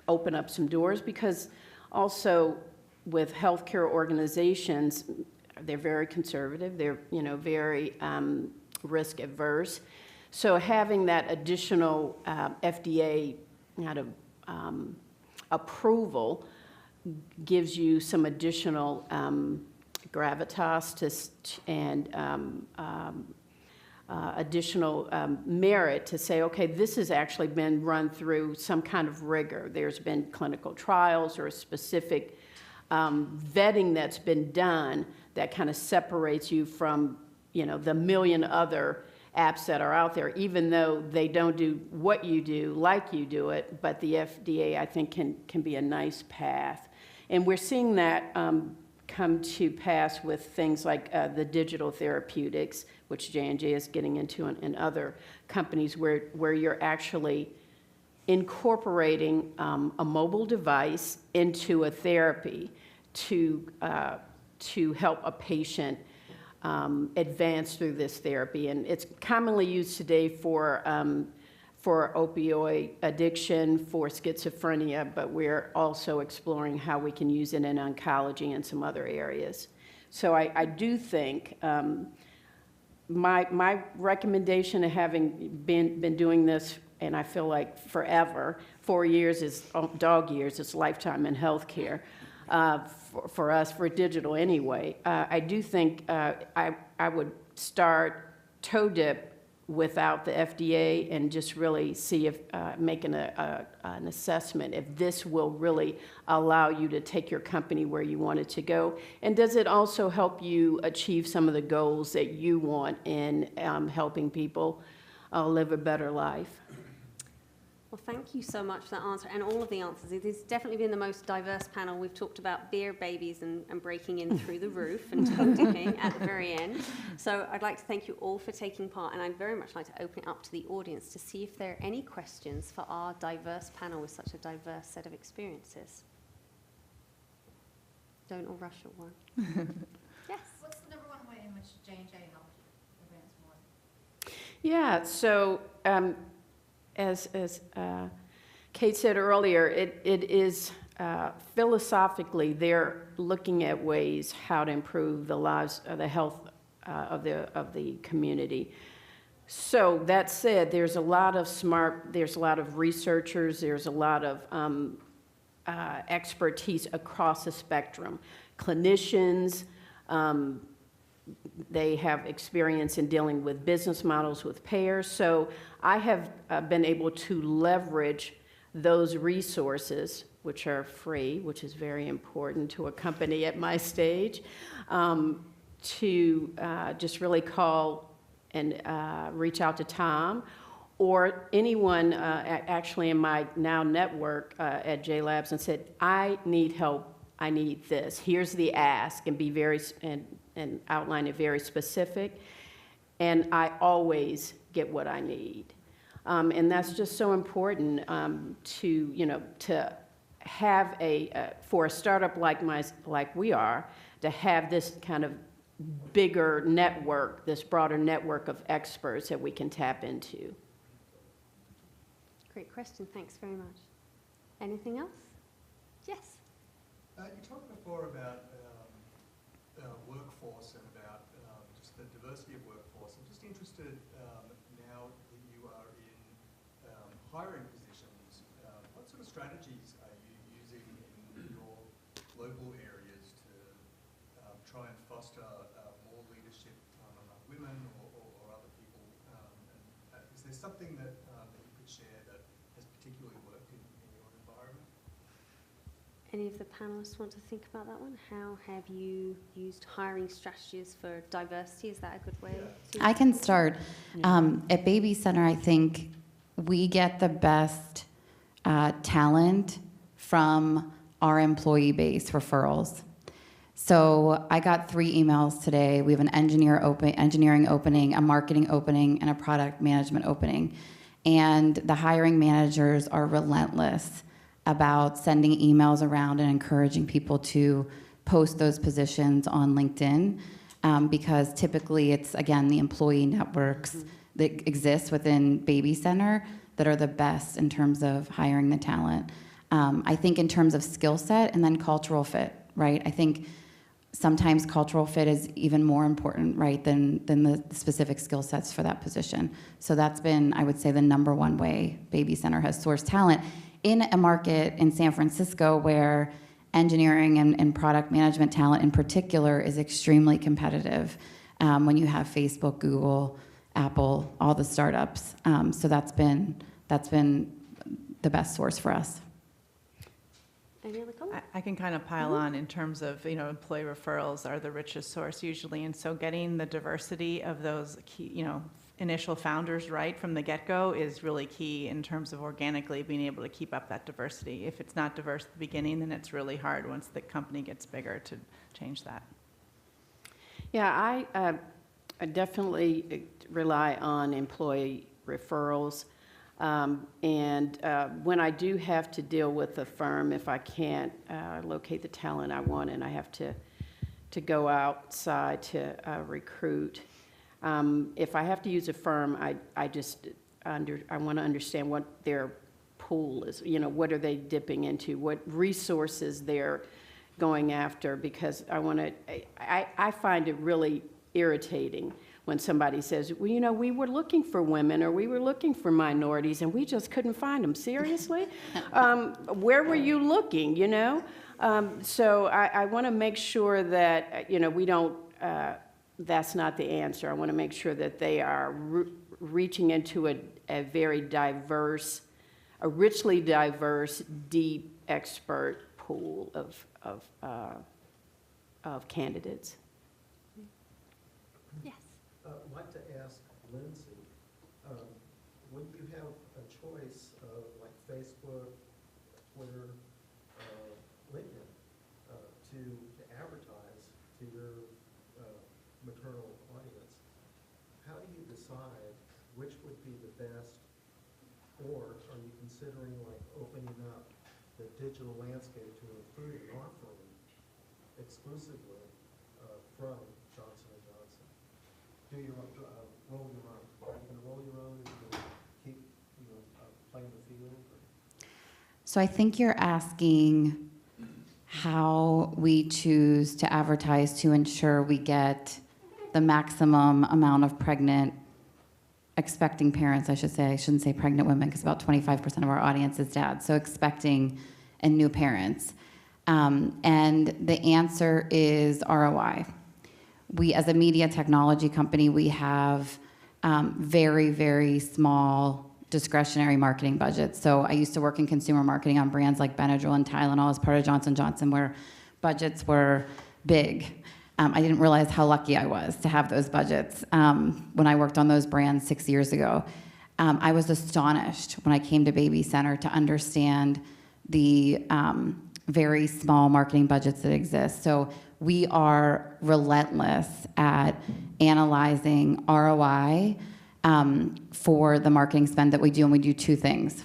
open up some doors, because also with healthcare organizations, they're very conservative. They're, you know, very risk averse. So having that additional FDA kind of approval gives you some additional gravitas and additional merit to say, okay, this has actually been run through some kind of rigor. There's been clinical trials or a specific vetting that's been done that kind of separates you from, you know, the million other apps that are out there, even though they don't do what you do like you do it, but the FDA, I think, can be a nice path. And we're seeing that come to pass with things like the digital therapeutics, which J&J is getting into, and other companies where you're actually incorporating a mobile device into a therapy to help a patient advance through this therapy. And it's commonly used today for opioid addiction, for schizophrenia, but we're also exploring how we can use it in oncology and some other areas. So I do think my recommendation of having been doing this, and I feel like forever, 4 years is dog years, it's lifetime in healthcare, for us, for digital anyway. I do think I would start toe dip without the FDA and just really see if making an assessment if this will really allow you to take your company where you want it to go, and does it also help you achieve some of the goals that you want in helping people live a better life. Well, thank you so much for that answer and all of the answers. It has definitely been the most diverse panel. We've talked about beer babies and breaking in through the roof and toe dipping at the very end. So I'd like to thank you all for taking part, and I'd very much like to open it up to the audience to see if there are any questions for our diverse panel with such a diverse set of experiences. Don't all rush at one. Yes? What's the number one way in which J&J helped advance more? Yeah, so as Kate said earlier, it is philosophically they're looking at ways how to improve the lives, the health of the community. So that said, there's a lot of researchers, there's a lot of expertise across the spectrum, clinicians. They have experience in dealing with business models with payers. So I have been able to leverage those resources, which are free, which is very important to a company at my stage, to just really call and reach out to Tom or anyone actually in my now network at JLabs and said, I need help, I need this. Here's the ask, and be very, and outline it very specific. And I always get what I need. And that's just so important to have for a startup like we are, to have this kind of bigger network, this broader network of experts that we can tap into. Great question. Thanks very much. Anything else? Yes. You talked before about workforce and about just the diversity of workforce. I'm just interested now that you are in hiring positions, what sort of strategies are you using in your local areas to try and foster more leadership among women or other people? Is there something that you could share that has particularly worked in your environment? Any of the panelists want to think about that one? How have you used hiring strategies for diversity? Is that a good way to? I can start. At Baby Center, I think we get the best talent from our employee base referrals. So I got 3 emails today. We have an engineering opening, a marketing opening, and a product management opening. And the hiring managers are relentless about sending emails around and encouraging people to post those positions on LinkedIn, because typically it's, again, the employee networks that exist within Baby Center that are the best in terms of hiring the talent. I think in terms of skill set and then cultural fit, right? I think sometimes cultural fit is even more important, right, than the specific skill sets for that position. So that's been, I would say, the #1 way Baby Center has sourced talent in a market in San Francisco where engineering and product management talent in particular is extremely competitive when you have Facebook, Google, Apple, all the startups. So that's been the best source for us. Any other comments? I can kind of pile on in terms of, employee referrals are the richest source usually, and so getting the diversity of those key, initial founders right from the get-go is really key in terms of organically being able to keep up that diversity. If it's not diverse at the beginning, then it's really hard once the company gets bigger to change that. Yeah, I definitely rely on employee referrals. And when I do have to deal with a firm, if I can't locate the talent I want and I have to go outside to recruit, if I have to use a firm, I want to understand what their pool is. What are they dipping into? What resources they're going after? Because I find it really irritating when somebody says, well, we were looking for women or we were looking for minorities and we just couldn't find them. Seriously? Where were you looking, So I want to make sure that, we don't, that's not the answer. I want to make sure that they are reaching into a very diverse, a richly diverse, deep expert pool of candidates. Yes. I'd like to ask Lindsay, when you have a choice of like Facebook, Twitter, LinkedIn, to advertise to your maternal audience, how do you decide which would be the best, or are you considering like opening up the digital landscape to include an offering exclusively from Johnson & Johnson? Do your own, roll your own? Are you going to roll your own and keep playing the field? Or? So I think you're asking how we choose to advertise to ensure we get the maximum amount of expecting parents, I should say. I shouldn't say pregnant women because about 25% of our audience is dads. So expecting and new parents. And the answer is ROI. We, as a media technology company, we have very, very small discretionary marketing budgets. So I used to work in consumer marketing on brands like Benadryl and Tylenol as part of Johnson & Johnson, where budgets were big. I didn't realize how lucky I was to have those budgets when I worked on those brands 6 years ago. I was astonished when I came to Baby Center to understand the very small marketing budgets that exist. So we are relentless at analyzing ROI for the marketing spend that we do, and we do two things.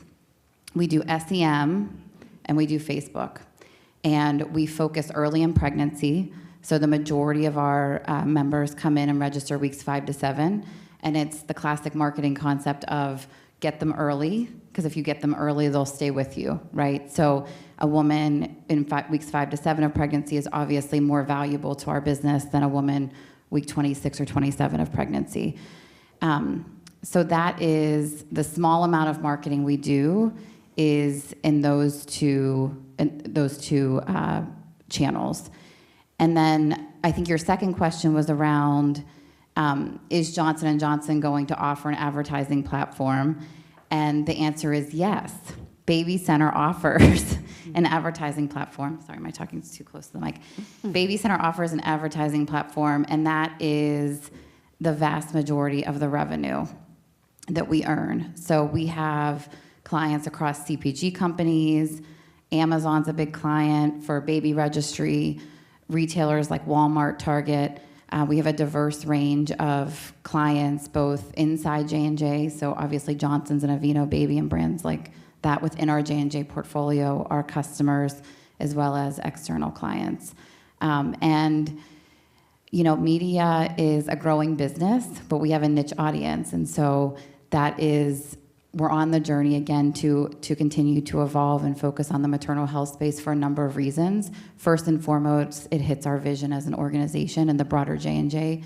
We do SEM and we do Facebook. And we focus early in pregnancy. So the majority of our members come in and register weeks 5 to 7. And it's the classic marketing concept of get them early, because if you get them early, they'll stay with you, right? So a woman in weeks 5 to 7 of pregnancy is obviously more valuable to our business than a woman week 26 or 27 of pregnancy. So that is the small amount of marketing we do is in those two channels. And then I think your second question was around, is Johnson & Johnson going to offer an advertising platform? And the answer is yes. Baby Center offers an advertising platform. Sorry, am I talking too close to the mic? Baby Center offers an advertising platform, and that is the vast majority of the revenue that we earn. So we have clients across CPG companies. Amazon's a big client for baby registry. Retailers like Walmart, Target. We have a diverse range of clients, both inside J&J, so obviously Johnson's and Aveeno Baby and brands like that within our J&J portfolio, our customers, as well as external clients. And, you know, media is a growing business, but we have a niche audience, and so that is, we're on the journey again to continue to evolve and focus on the maternal health space for a number of reasons. First and foremost, it hits our vision as an organization and the broader J&J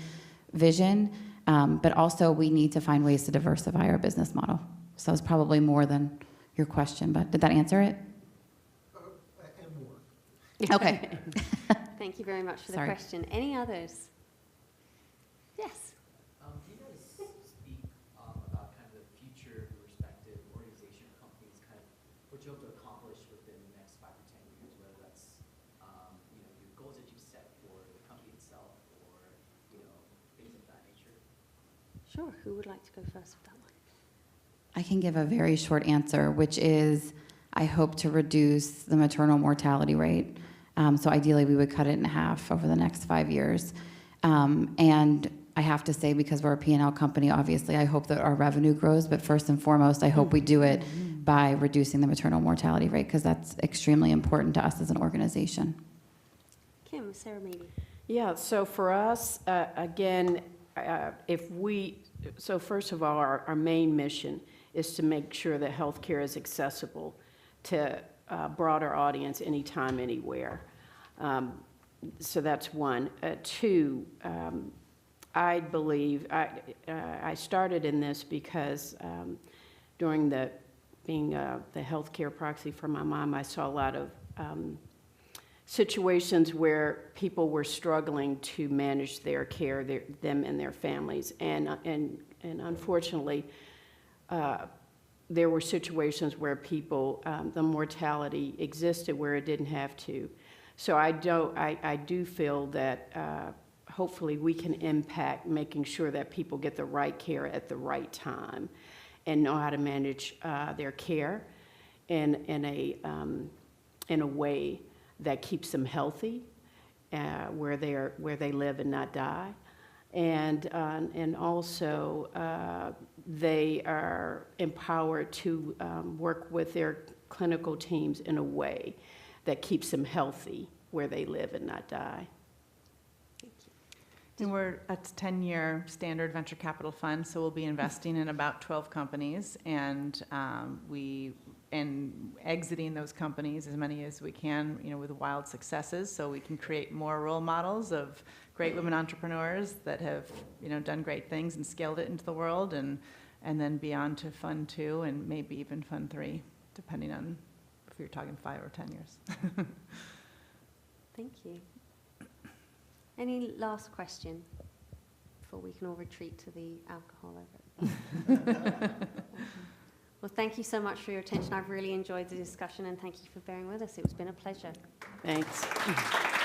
vision, but also we need to find ways to diversify our business model. So it's probably more than your question, but did that answer it? And more. Okay. Thank you very much for the Sorry. question. Any others? Yes. Do you guys speak about kind of the future, your respective organization, companies, kind of what you hope to accomplish within the next 5 to 10 years, whether that's you know, your goals that you've set for the company itself, or you know, things of that nature? Sure. Who would like to go first with that one? I can give a very short answer, which is I hope to reduce the maternal mortality rate. So ideally, we would cut it in half over the next 5 years. And I have to say, because we're a P&L company, obviously, I hope that our revenue grows. But first and foremost, I hope we do it by reducing the maternal mortality rate, because that's extremely important to us as an organization. Kim, Sarah, maybe. Yeah, so for us, again, so first of all, our main mission is to make sure that healthcare is accessible to a broader audience anytime, anywhere. So that's one. Two, I believe, I started in this because during being the healthcare proxy for my mom, I saw a lot of situations where people were struggling to manage their care, them and their families. And unfortunately, there were situations where people, the mortality existed where it didn't have to. So I do feel that hopefully we can impact making sure that people get the right care at the right time and know how to manage their care in a way that keeps them healthy, where they live and not die. And also they are empowered to work with their clinical teams in a way that keeps them healthy where they live and not die. And we're a 10-year standard venture capital fund, so we'll be investing in about 12 companies, and exiting those companies, as many as we can, you know, with wild successes, so we can create more role models of great women entrepreneurs that have, you know, done great things and scaled it into the world, and then beyond to Fund 2 and maybe even Fund 3, depending on if you're talking 5 or 10 years. Thank you. Any last question before we can all retreat to the alcohol over? thank you so much for your attention. I've really enjoyed the discussion, and thank you for bearing with us. It's been a pleasure. Thanks.